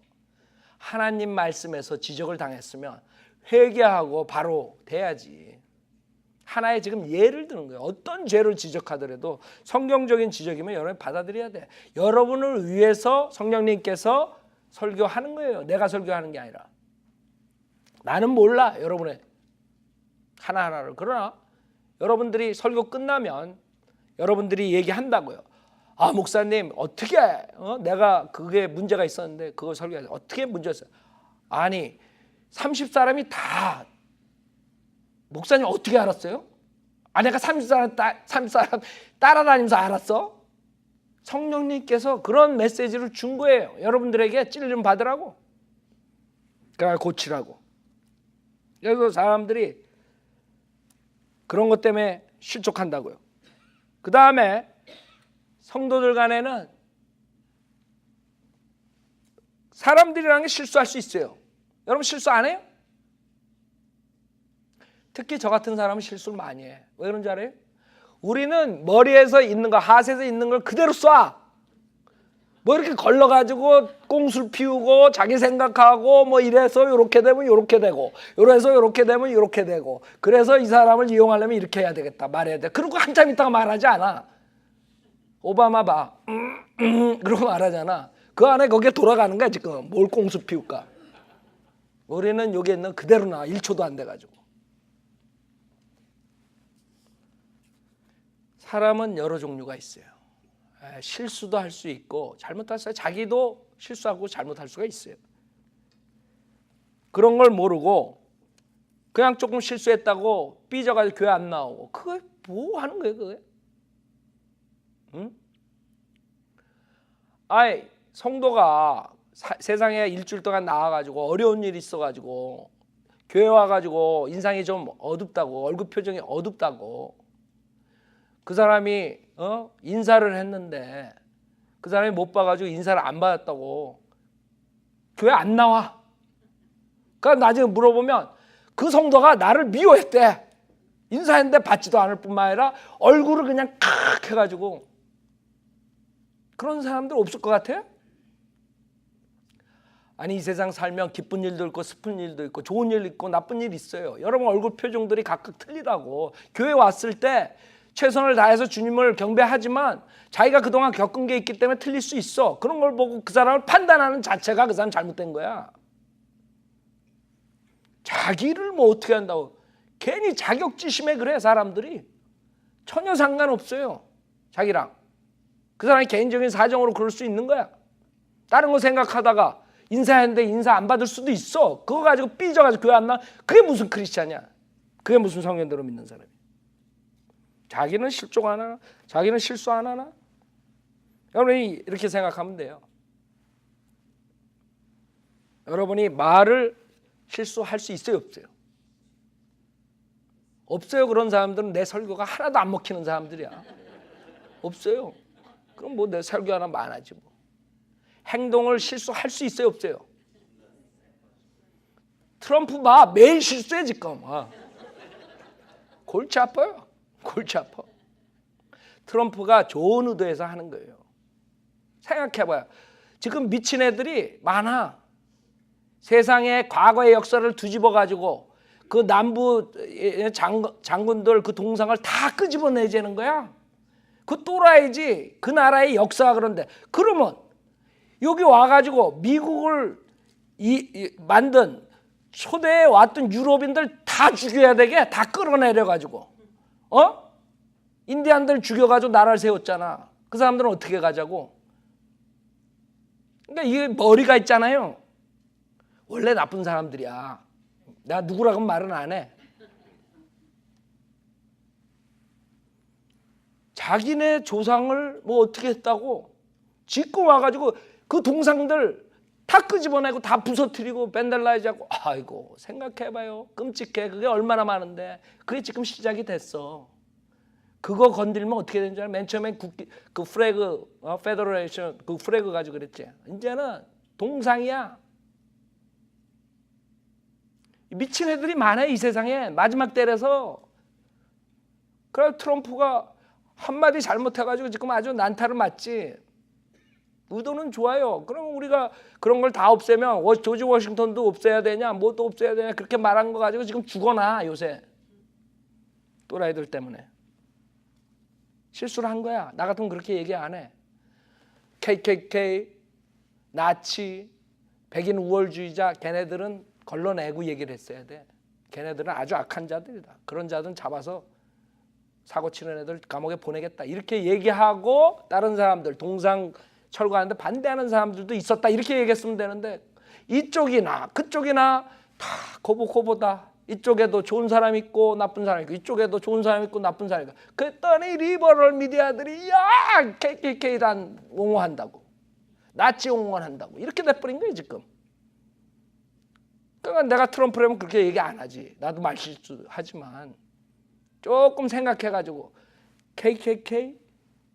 하나님 말씀에서 지적을 당했으면 회개하고 바로 돼야지. 하나의 지금 예를 드는 거예요. 어떤 죄를 지적하더라도 성경적인 지적이면 여러분이 받아들여야 돼. 여러분을 위해서 성령님께서 설교하는 거예요. 내가 설교하는 게 아니라. 나는 몰라, 여러분의 하나하나를. 그러나 여러분들이 설교 끝나면 여러분들이 얘기한다고요. 아, 목사님 어떻게 내가 그게 문제가 있었는데 그걸 설교해서 어떻게 문제였어요? 아니 30사람이 다 목사님 어떻게 알았어요? 아, 내가 30사람 따라다니면서 알았어? 성령님께서 그런 메시지를 준 거예요. 여러분들에게 찔림 받으라고. 그걸 고치라고. 그래서 사람들이 그런 것 때문에 실족한다고요. 그 다음에 성도들 간에는 사람들이라는 게 실수할 수 있어요. 여러분 실수 안 해요? 특히 저 같은 사람은 실수를 많이 해. 왜 그런지 알아요? 우리는 머리에서 있는 거, 하세에서 있는 걸 그대로 쏴. 뭐 이렇게 걸러가지고 꽁술 피우고 자기 생각하고 뭐 이래서 이렇게 되면 이렇게 되고 이래서 이렇게 되면 이렇게 되고 그래서 이 사람을 이용하려면 이렇게 해야 되겠다 말해야 돼. 그러고 한참 있다가 말하지 않아. 오바마 봐. 그러고 말하잖아. 그 안에 거기에 돌아가는 거야 지금. 뭘 꽁수 피울까. 우리는 여기 있는 그대로 나 1초도 안 돼가지고. 사람은 여러 종류가 있어요. 실수도 할 수 있고 잘못할 수 있어요. 자기도 실수하고 잘못할 수가 있어요. 그런 걸 모르고 그냥 조금 실수했다고 삐져가지고 교회 안 나오고 그게 뭐 하는 거예요 그게? 응? 아이 성도가 세상에 일주일 동안 나와가지고 어려운 일이 있어가지고 교회 와가지고 인상이 좀 어둡다고 얼굴 표정이 어둡다고 그 사람이 인사를 했는데 그 사람이 못 봐가지고 인사를 안 받았다고 교회 안 나와. 그러니까 나중에 물어보면 그 성도가 나를 미워했대. 인사했는데 받지도 않을 뿐만 아니라 얼굴을 그냥 칵 해가지고. 그런 사람들 없을 것 같아요? 아니 이 세상 살면 기쁜 일도 있고 슬픈 일도 있고 좋은 일 있고 나쁜 일 있어요. 여러분 얼굴 표정들이 각각 틀리다고. 교회 왔을 때 최선을 다해서 주님을 경배하지만 자기가 그동안 겪은 게 있기 때문에 틀릴 수 있어. 그런 걸 보고 그 사람을 판단하는 자체가 그 사람 잘못된 거야. 자기를 뭐 어떻게 한다고. 괜히 자격지심에 그래 사람들이. 전혀 상관없어요. 자기랑. 그 사람이 개인적인 사정으로 그럴 수 있는 거야. 다른 거 생각하다가 인사했는데 인사 안 받을 수도 있어. 그거 가지고 삐져가지고 교회 안 나. 그게 무슨 크리스찬이야. 그게 무슨 성경대로 믿는 사람이야. 자기는 실족 안 하나? 자기는 실수 안 하나? 여러분이 이렇게 생각하면 돼요. 여러분이 말을 실수할 수 있어요 없어요? 없어요. 그런 사람들은 내 설교가 하나도 안 먹히는 사람들이야. 없어요. 그럼 뭐 내 설교 하나 많아지 뭐. 행동을 실수할 수 있어요 없어요? 트럼프 봐. 매일 실수해 지금. 골치 아파요. 골치 아파. 트럼프가 좋은 의도에서 하는 거예요. 생각해봐요. 지금 미친 애들이 많아. 세상의 과거의 역사를 뒤집어가지고 그 남부 장군들 그 동상을 다 끄집어내자는 거야. 그 또라이지. 그 나라의 역사가 그런데. 그러면 여기 와가지고 미국을 만든 초대해 왔던 유럽인들 다 죽여야 되게 다 끌어내려가지고 인디안들 죽여가지고 나라를 세웠잖아. 그 사람들은 어떻게 가자고? 그러니까 이게 머리가 있잖아요. 원래 나쁜 사람들이야. 내가 누구라고는 말은 안 해. 자기네 조상을 뭐 어떻게 했다고 짓고 와가지고 그 동상들 다 끄집어내고 다 부서뜨리고 밴달라이즈 하고. 아이고 생각해봐요. 끔찍해. 그게 얼마나 많은데 그게 지금 시작이 됐어. 그거 건들면 어떻게 되는 줄 알아? 맨 처음에 그 프래그 페더레이션 그 프래그 가지고 그랬지. 이제는 동상이야. 미친 애들이 많아요 이 세상에. 마지막 때라서. 그래서 트럼프가 한마디 잘못해가지고 지금 아주 난타를 맞지. 의도는 좋아요. 그러면 우리가 그런 걸 다 없애면 조지 워싱턴도 없애야 되냐, 뭐도 없애야 되냐 그렇게 말한 거 가지고 지금 죽어나 요새 또라이들 때문에. 실수를 한 거야. 나 같으면 그렇게 얘기 안 해. KKK, 나치, 백인 우월주의자 걔네들은 걸러내고 얘기를 했어야 돼. 걔네들은 아주 악한 자들이다. 그런 자들은 잡아서 사고 치는 애들 감옥에 보내겠다. 이렇게 얘기하고 다른 사람들 동상 철거하는데 반대하는 사람들도 있었다. 이렇게 얘기했으면 되는데 이쪽이나 그쪽이나 다 고보고보다. 이쪽에도 좋은 사람 있고 나쁜 사람 있고 이쪽에도 좋은 사람 있고 나쁜 사람 있고. 그랬더니 리버럴 미디어들이 야 KKK단 옹호한다고. 나치 옹호한다고. 이렇게 돼버린 거예요 지금. 그러니까 내가 트럼프라면 그렇게 얘기 안 하지. 나도 말실수하지만 조금 생각해가지고 KKK,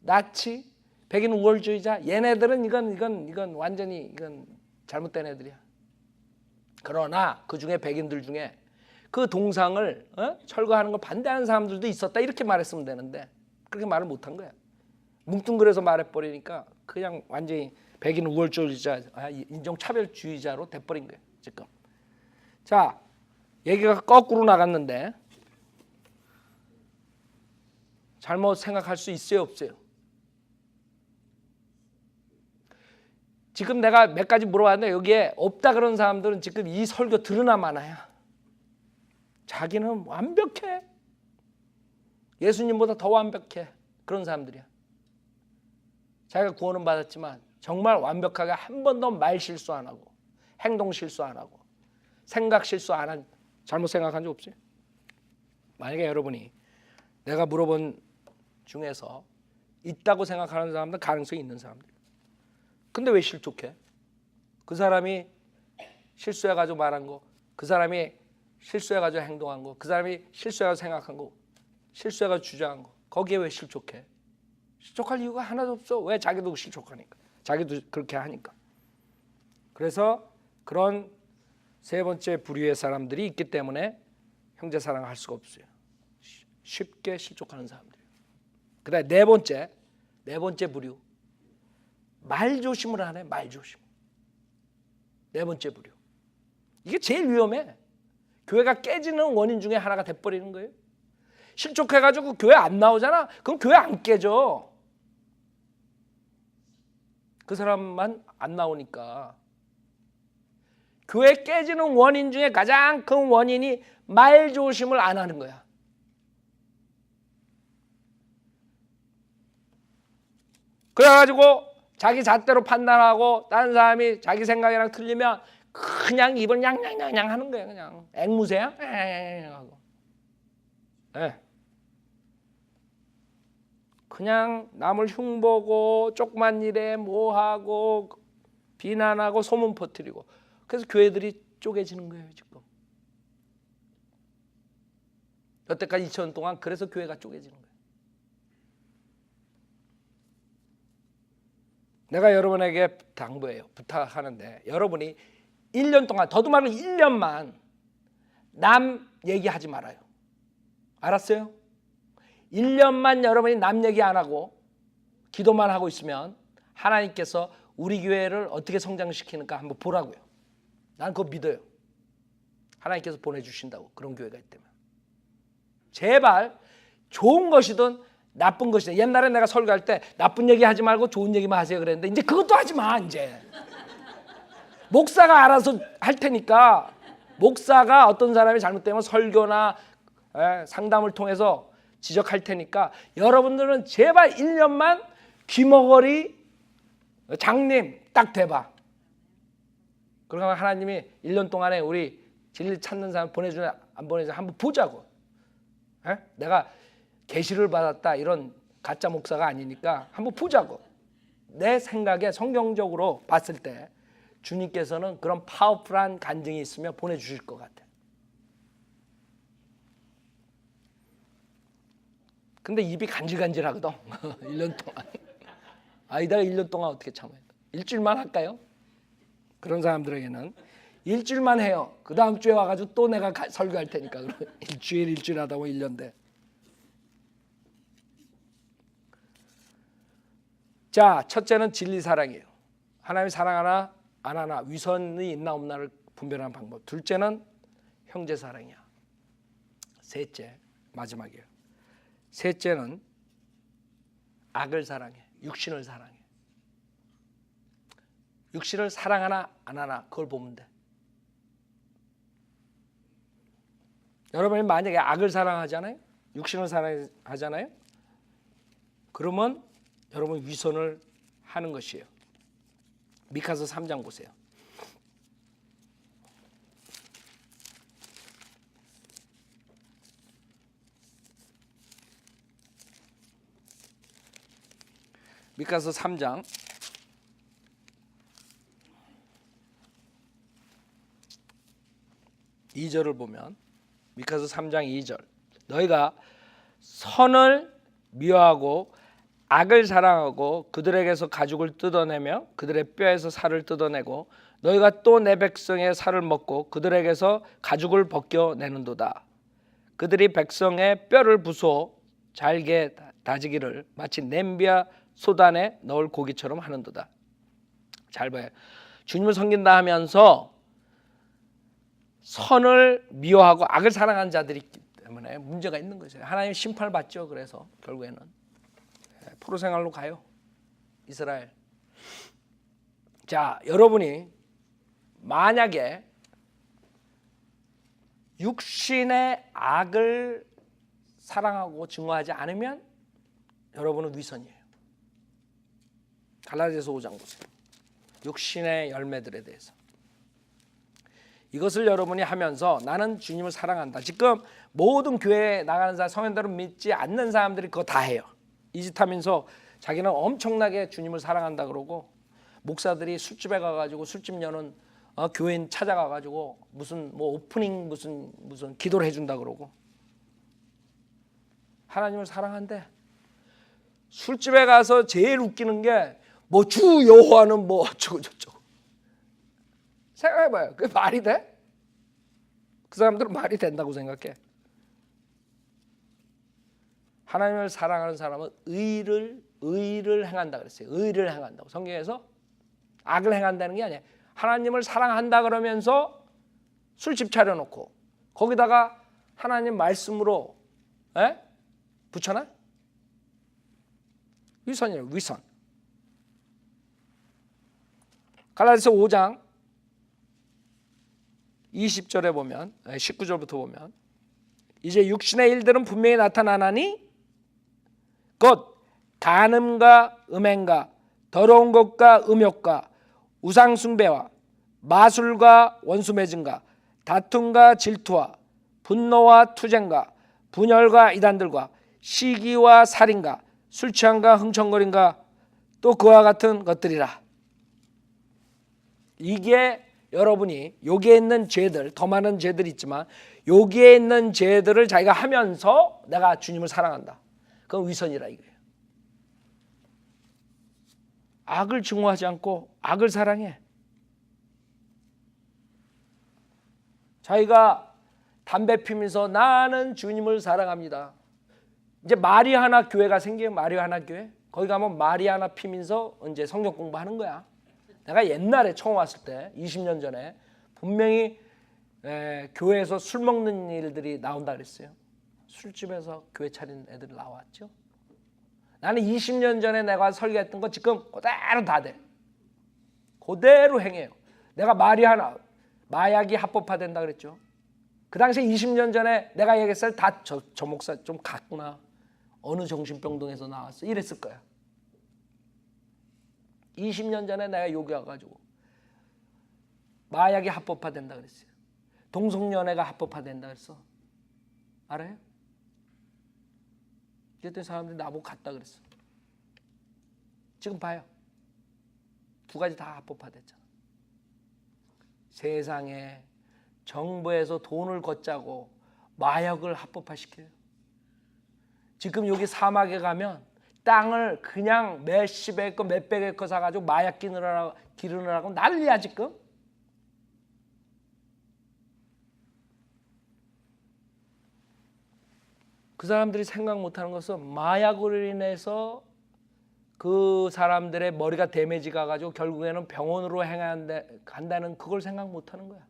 나치, 백인 우월주의자 얘네들은 이건 완전히 이건 잘못된 애들이야. 그러나 그 중에 백인들 중에 그 동상을 철거하는 걸 반대하는 사람들도 있었다 이렇게 말했으면 되는데 그렇게 말을 못한 거야. 뭉뚱그려서 말해버리니까 그냥 완전히 백인 우월주의자, 인종차별주의자로 돼버린 거예요 지금. 자, 얘기가 거꾸로 나갔는데 잘못 생각할 수 있어요 없어요? 지금 내가 몇 가지 물어봤는데 여기에 없다 그런 사람들은 지금 이 설교 들으나 마나야. 자기는 완벽해. 예수님보다 더 완벽해. 그런 사람들이야. 자기가 구원은 받았지만 정말 완벽하게 한 번도 말 실수 안 하고 행동 실수 안 하고 생각 실수 안 한 잘못 생각한 적 없어요? 만약에 여러분이 내가 물어본 중에서 있다고 생각하는 사람들 가능성이 있는 사람들. 근데 왜 실족해? 그 사람이 실수해가지고 말한 거, 그 사람이 실수해가지고 행동한 거, 그 사람이 실수해가지고 생각한 거, 실수해가지고 주장한 거, 거기에 왜 실족해? 실족할 이유가 하나도 없어. 왜? 자기도 실족하니까. 자기도 그렇게 하니까. 그래서 그런 세 번째 부류의 사람들이 있기 때문에 형제 사랑을 할 수가 없어요. 쉽게 실족하는 사람들이에요. 그다음에 네 번째 부류. 말조심을 안 해. 말조심. 네 번째 부류. 이게 제일 위험해. 교회가 깨지는 원인 중에 하나가 돼버리는 거예요. 실족해가지고 교회 안 나오잖아. 그럼 교회 안 깨져. 그 사람만 안 나오니까. 교회 깨지는 원인 중에 가장 큰 원인이 말조심을 안 하는 거야. 그래가지고 자기 잣대로 판단하고 다른 사람이 자기 생각이랑 틀리면 그냥 입을 냥냥냥냥 하는 거예요. 그냥 앵무새야 하고. 네. 그냥 남을 흉보고 조그만 일에 뭐하고 비난하고 소문 퍼뜨리고. 그래서 교회들이 쪼개지는 거예요 지금. 여태까지 2000년 동안 그래서 교회가 쪼개지는 거예요. 내가 여러분에게 당부해요. 부탁하는데 여러분이 1년 동안 더도 말고 1년만 남 얘기하지 말아요. 알았어요? 1년만 여러분이 남 얘기 안 하고 기도만 하고 있으면 하나님께서 우리 교회를 어떻게 성장시키는가 한번 보라고요. 난 그거 믿어요. 하나님께서 보내주신다고. 그런 교회가 있다면. 제발 좋은 것이든 나쁜 것이든. 옛날에 내가 설교할 때 나쁜 얘기 하지 말고 좋은 얘기만 하세요 그랬는데 이제 그것도 하지 마. 이제 목사가 알아서 할 테니까. 목사가 어떤 사람이 잘못되면 설교나 상담을 통해서 지적할 테니까 여러분들은 제발 1년만 귀머거리 장님 딱 대봐. 그러면 하나님이 1년 동안에 우리 진리 찾는 사람 보내주나 안 보내주나 한번 보자고. 내가 계시를 받았다 이런 가짜 목사가 아니니까 한번 보자고. 내 생각에 성경적으로 봤을 때 주님께서는 그런 파워풀한 간증이 있으면 보내주실 것 같아. 근데 입이 간질간질하거든. 1년 동안. 아이다가 1년 동안 어떻게 참아요? 일주일만 할까요? 그런 사람들에게는 일주일만 해요. 그 다음 주에 와가지고 또 내가 설교할 테니까. 일주일 하다 보면 1년 돼. 자, 첫째는 진리 사랑이에요. 하나님 사랑하나 안 하나, 위선이 있나 없나를 분별하는 방법. 둘째는 형제 사랑이야. 셋째, 마지막이에요. 셋째는 악을 사랑해. 육신을 사랑해. 육신을 사랑하나 안 하나 그걸 보면 돼. 여러분이 만약에 악을 사랑하잖아요. 육신을 사랑하잖아요. 그러면 여러분 위선을 하는 것이에요. 미카서 3장 보세요. 미카서 3장 2절을 보면, 미카서 3장 2절, 너희가 선을 미워하고 악을 사랑하고 그들에게서 가죽을 뜯어내며 그들의 뼈에서 살을 뜯어내고 너희가 또 내 백성의 살을 먹고 그들에게서 가죽을 벗겨내는도다. 그들이 백성의 뼈를 부수어 잘게 다지기를 마치 냄비와 소단에 넣을 고기처럼 하는도다. 잘 봐요. 주님을 섬긴다 하면서 선을 미워하고 악을 사랑하는 자들이 있기 때문에 문제가 있는 거죠. 하나님 심판을 받죠. 그래서 결국에는 포로 생활로 가요. 이스라엘. 자, 여러분이 만약에 육신의 악을 사랑하고 증오하지 않으면 여러분은 위선이에요. 갈라디아서 5장 보세요. 육신의 열매들에 대해서. 이것을 여러분이 하면서 나는 주님을 사랑한다. 지금 모든 교회에 나가는 사람, 성현들은 믿지 않는 사람들이 그거 다 해요. 이 짓 하면서 자기는 엄청나게 주님을 사랑한다 그러고, 목사들이 술집에 가가지고 술집 여는 교인 찾아가가지고 무슨 뭐 오프닝 무슨 기도를 해준다 그러고, 하나님을 사랑한대. 술집에 가서 제일 웃기는 게 뭐 주 여호와는 뭐 어쩌고 저쩌고. 생각해봐요. 그게 말이 돼? 그 사람들은 말이 된다고 생각해. 하나님을 사랑하는 사람은 의를 행한다 그랬어요. 의를 행한다고. 성경에서 악을 행한다는 게 아니에요. 하나님을 사랑한다 그러면서 술집 차려놓고 거기다가 하나님 말씀으로 붙여놔? 위선이에요. 위선. 갈라디아서 5장 20절에 보면, 19절부터 보면, 이제 육신의 일들은 분명히 나타나나니 곧 간음과 음행과 더러운 것과 음욕과 우상숭배와 마술과 원수매증과 다툼과 질투와 분노와 투쟁과 분열과 이단들과 시기와 살인과 술취함과 흥청거림과 또 그와 같은 것들이라. 이게 여러분이 여기에 있는 죄들, 더 많은 죄들이 있지만 여기에 있는 죄들을 자기가 하면서 내가 주님을 사랑한다. 그건 위선이라 이거예요. 악을 증오하지 않고 악을 사랑해. 자기가 담배 피면서 나는 주님을 사랑합니다. 이제 마리아나 교회가 생겨요. 마리아나 교회. 거기 가면 마리아나 피면서 이제 성경 공부하는 거야. 내가 옛날에 처음 왔을 때 20년 전에 분명히 교회에서 술 먹는 일들이 나온다 그랬어요. 술집에서 교회 차린 애들 나왔죠. 나는 20년 전에 내가 설교했던 거 지금 그대로 다 돼. 그대로 행해요. 내가 마리아나 마약이 합법화된다 그랬죠. 그 당시에 20년 전에 내가 얘기했을 때 다 저 목사 좀 갔구나. 어느 정신병동에서 나왔어. 이랬을 거야. 20년 전에 내가 여기 와가지고 마약이 합법화된다 그랬어요. 동성연애가 합법화된다 그랬어. 알아요? 그랬더니 사람들이 나보고 갔다 그랬어. 지금 봐요. 두 가지 다 합법화됐잖아. 세상에 정부에서 돈을 걷자고 마약을 합법화시켜요. 지금 여기 사막에 가면 땅을 그냥 몇십 에커 몇백 에커 사가지고 마약 기르느라고 난리야 지금. 그 사람들이 생각 못하는 것은 마약으로 인해서 그 사람들의 머리가 데미지 가가지고 결국에는 병원으로 간다는 그걸 생각 못하는 거야.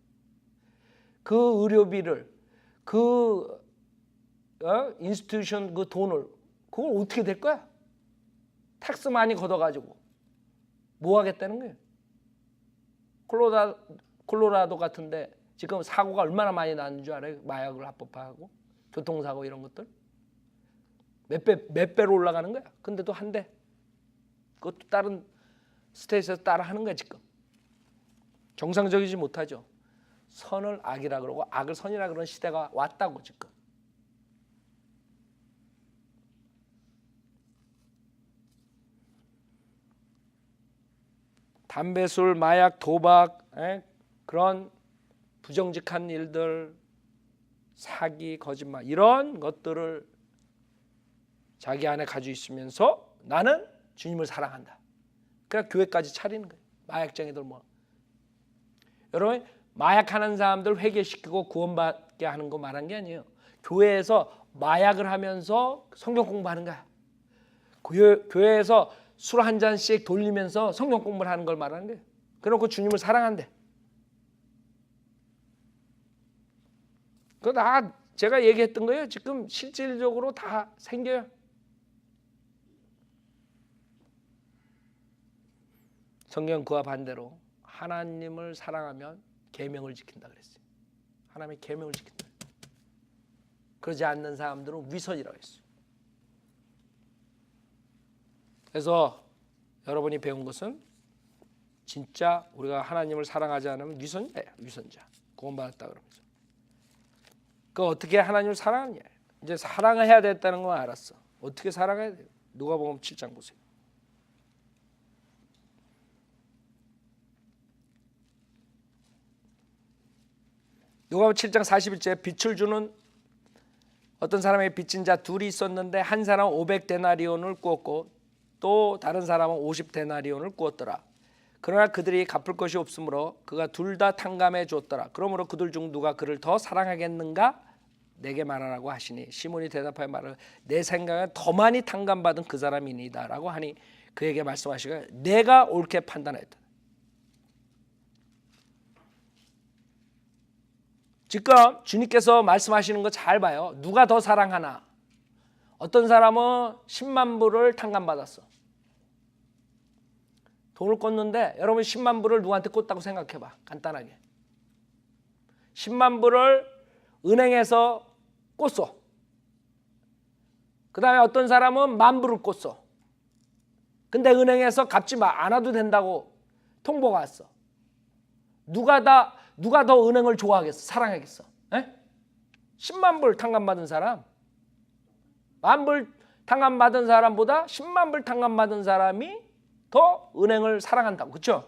그 의료비를 그 인스티튜션 그 돈을 그걸 어떻게 될 거야? 텍스 많이 걷어가지고 뭐 하겠다는 거예요? 콜로라도 같은데 지금 사고가 얼마나 많이 나는 줄 알아요? 마약을 합법화하고 교통사고 이런 것들 몇 배로 올라가는 거야. 근데도 한대. 그것도 다른 스테이트에서 따라 하는 거야 지금. 정상적이지 못하죠. 선을 악이라 그러고 악을 선이라 그러는 시대가 왔다고 지금. 담배, 술, 마약, 도박, 그런 부정직한 일들, 사기, 거짓말 이런 것들을 자기 안에 가지고 있으면서 나는 주님을 사랑한다. 그러니까 교회까지 차리는 거예요. 마약쟁이들 뭐. 여러분 마약하는 사람들 회개시키고 구원받게 하는 거 말한 게 아니에요. 교회에서 마약을 하면서 성경 공부하는 거야. 교회에서 술 한 잔씩 돌리면서 성경 공부를 하는 걸 말하는 거예요. 그래놓고 주님을 사랑한대. 그거 다 제가 얘기했던 거예요. 지금 실질적으로 다 생겨요. 성경 그와 반대로 하나님을 사랑하면 계명을 지킨다 그랬어요. 하나님의 계명을 지킨다. 그러지 않는 사람들은 위선이라고 했어요. 그래서 여러분이 배운 것은 진짜 우리가 하나님을 사랑하지 않으면 위선자야. 위선자. 구원받았다 그러면서. 그 어떻게 하나님을 사랑하느냐. 이제 사랑을 해야 됐다는 건 알았어. 어떻게 사랑해야 돼요? 누가복음 7장 보세요. 누가복음 7장 41절에 빛을 주는 어떤 사람의 빚진 자 둘이 있었는데 한 사람은 500데나리온을 꾸었고 또 다른 사람은 50데나리온을 꾸었더라. 그러나 그들이 갚을 것이 없으므로 그가 둘 다 탕감해 줬더라. 그러므로 그들 중 누가 그를 더 사랑하겠는가? 내게 말하라고 하시니 시몬이 대답하여 말을 내 생각엔 더 많이 탕감받은 그 사람이니이다 라고 하니 그에게 말씀하시기를 내가 옳게 판단했다. 지금 주님께서 말씀하시는 거 잘 봐요. 누가 더 사랑하나? 어떤 사람은 10만 불을 탕감받았어. 돈을 꿨는데 여러분 10만 불을 누구한테 꿨다고 생각해봐. 간단하게. 10만 불을 은행에서 꿨어. 그 다음에 어떤 사람은 10,000불을 꿨어. 근데 은행에서 갚지 않아도 된다고 통보가 왔어. 누가 더 은행을 좋아하겠어? 사랑하겠어? 10만 불 탕감받은 사람, 10,000불 탕감받은 사람보다 10만 불 탕감받은 사람이 더 은행을 사랑한다고. 그렇죠?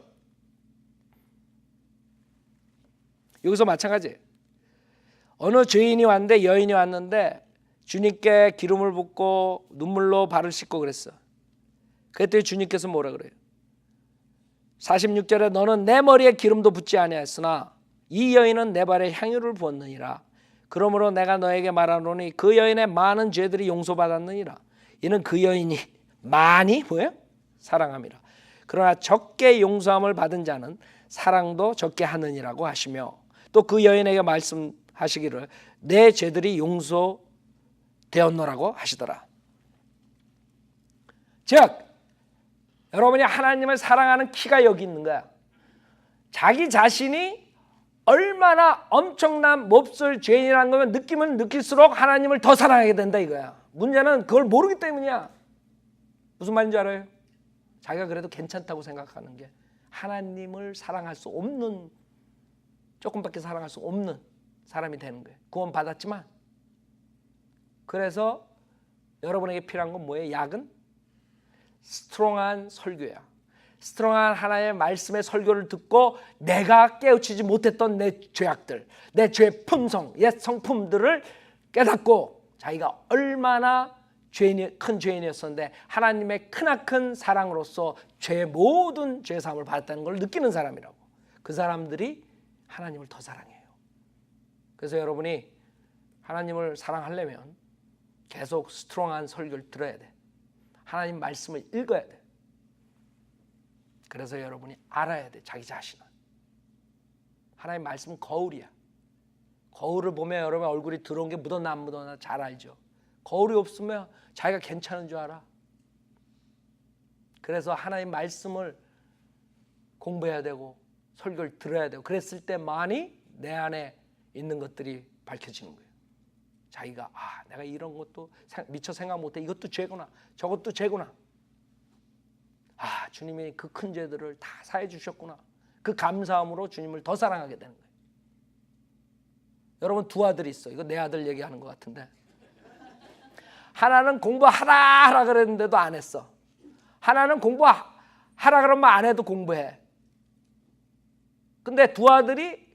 여기서 마찬가지예요. 어느 죄인이 왔는데 여인이 왔는데 주님께 기름을 붓고 눈물로 발을 씻고 그랬어. 그랬더니 주님께서 뭐라 그래요? 46절에 너는 내 머리에 기름도 붓지 아니하였으나 이 여인은 내 발에 향유를 부었느니라. 그러므로 내가 너에게 말하노니 그 여인의 많은 죄들이 용서받았느니라. 이는 그 여인이 많이 뭐예요? 사랑함이라. 그러나 적게 용서함을 받은 자는 사랑도 적게 하느니라고 하시며 또 그 여인에게 말씀하시기를 내 죄들이 용서되었노라고 하시더라. 즉 여러분이 하나님을 사랑하는 키가 여기 있는 거야. 자기 자신이 얼마나 엄청난 몹쓸 죄인이라는 거면 느끼면 느낄수록 하나님을 더 사랑하게 된다 이거야. 문제는 그걸 모르기 때문이야. 무슨 말인지 알아요? 자기가 그래도 괜찮다고 생각하는 게 하나님을 사랑할 수 없는, 조금밖에 사랑할 수 없는 사람이 되는 거예요. 구원 받았지만. 그래서 여러분에게 필요한 건 뭐예요? 약은 스트롱한 설교야. 스트롱한 하나님의 말씀의 설교를 듣고 내가 깨우치지 못했던 내 죄악들, 내 죄의 품성, 옛 성품들을 깨닫고 자기가 얼마나 큰 죄인이었었는데 하나님의 크나큰 사랑으로서 죄의 모든 죄사함을 받았다는 걸 느끼는 사람이라고. 그 사람들이 하나님을 더 사랑해요. 그래서 여러분이 하나님을 사랑하려면 계속 스트롱한 설교를 들어야 돼. 하나님 말씀을 읽어야 돼. 그래서 여러분이 알아야 돼. 자기 자신은. 하나님의 말씀은 거울이야. 거울을 보면 여러분 얼굴이 들어온 게 묻었나 안 묻었나 잘 알죠. 거울이 없으면 자기가 괜찮은 줄 알아. 그래서 하나님의 말씀을 공부해야 되고 설교를 들어야 되고 그랬을 때만이 내 안에 있는 것들이 밝혀지는 거예요. 자기가 내가 이런 것도 미처 생각 못해. 이것도 죄구나. 저것도 죄구나. 주님이 그 큰 죄들을 다 사해 주셨구나. 그 감사함으로 주님을 더 사랑하게 되는 거예요. 여러분 두 아들이 있어. 이거 내 아들 얘기하는 것 같은데. 하나는 공부하라 그랬는데도 안 했어. 하나는 공부하라 그러면 안 해도 공부해. 근데 두 아들이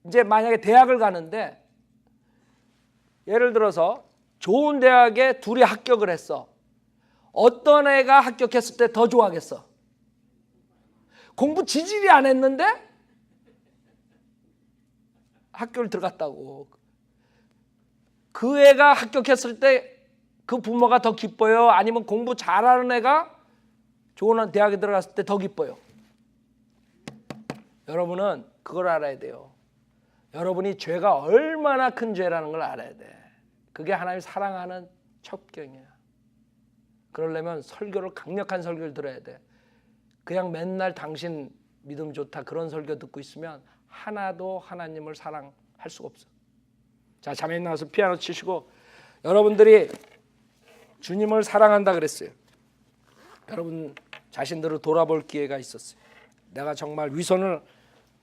이제 만약에 대학을 가는데 예를 들어서 좋은 대학에 둘이 합격을 했어. 어떤 애가 합격했을 때 더 좋아하겠어? 공부 지질이 안 했는데 학교를 들어갔다고. 그 애가 합격했을 때 그 부모가 더 기뻐요? 아니면 공부 잘하는 애가 좋은 대학에 들어갔을 때 더 기뻐요? 여러분은 그걸 알아야 돼요. 여러분이 죄가 얼마나 큰 죄라는 걸 알아야 돼. 그게 하나님을 사랑하는 첩경이야. 그러려면 설교를 강력한 설교를 들어야 돼. 그냥 맨날 당신 믿음 좋다 그런 설교 듣고 있으면 하나도 하나님을 사랑할 수가 없어. 자, 자매님 나와서 피아노 치시고 여러분들이 주님을 사랑한다 그랬어요. 여러분 자신들을 돌아볼 기회가 있었어요. 내가 정말 위선을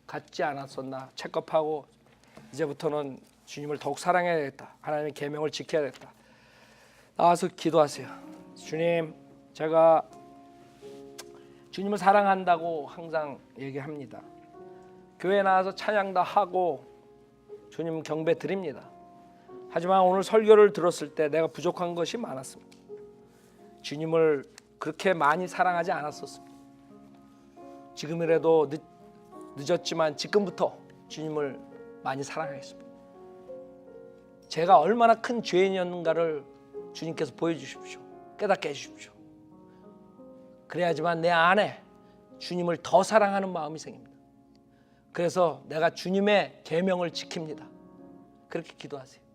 갖지 않았었나 체크업하고 이제부터는 주님을 더욱 사랑해야겠다. 하나님의 계명을 지켜야겠다. 나와서 기도하세요. 주님, 제가 주님을 사랑한다고 항상 얘기합니다. 교회 나와서 찬양도 하고 주님 경배 드립니다. 하지만 오늘 설교를 들었을 때 내가 부족한 것이 많았습니다. 주님을 그렇게 많이 사랑하지 않았었습니다. 지금이라도 늦었지만 지금부터 주님을 많이 사랑하겠습니다. 제가 얼마나 큰 죄인이었는가를 주님께서 보여주십시오. 깨닫게 해주십시오. 그래야지만 내 안에 주님을 더 사랑하는 마음이 생깁니다. 그래서 내가 주님의 계명을 지킵니다. 그렇게 기도하세요.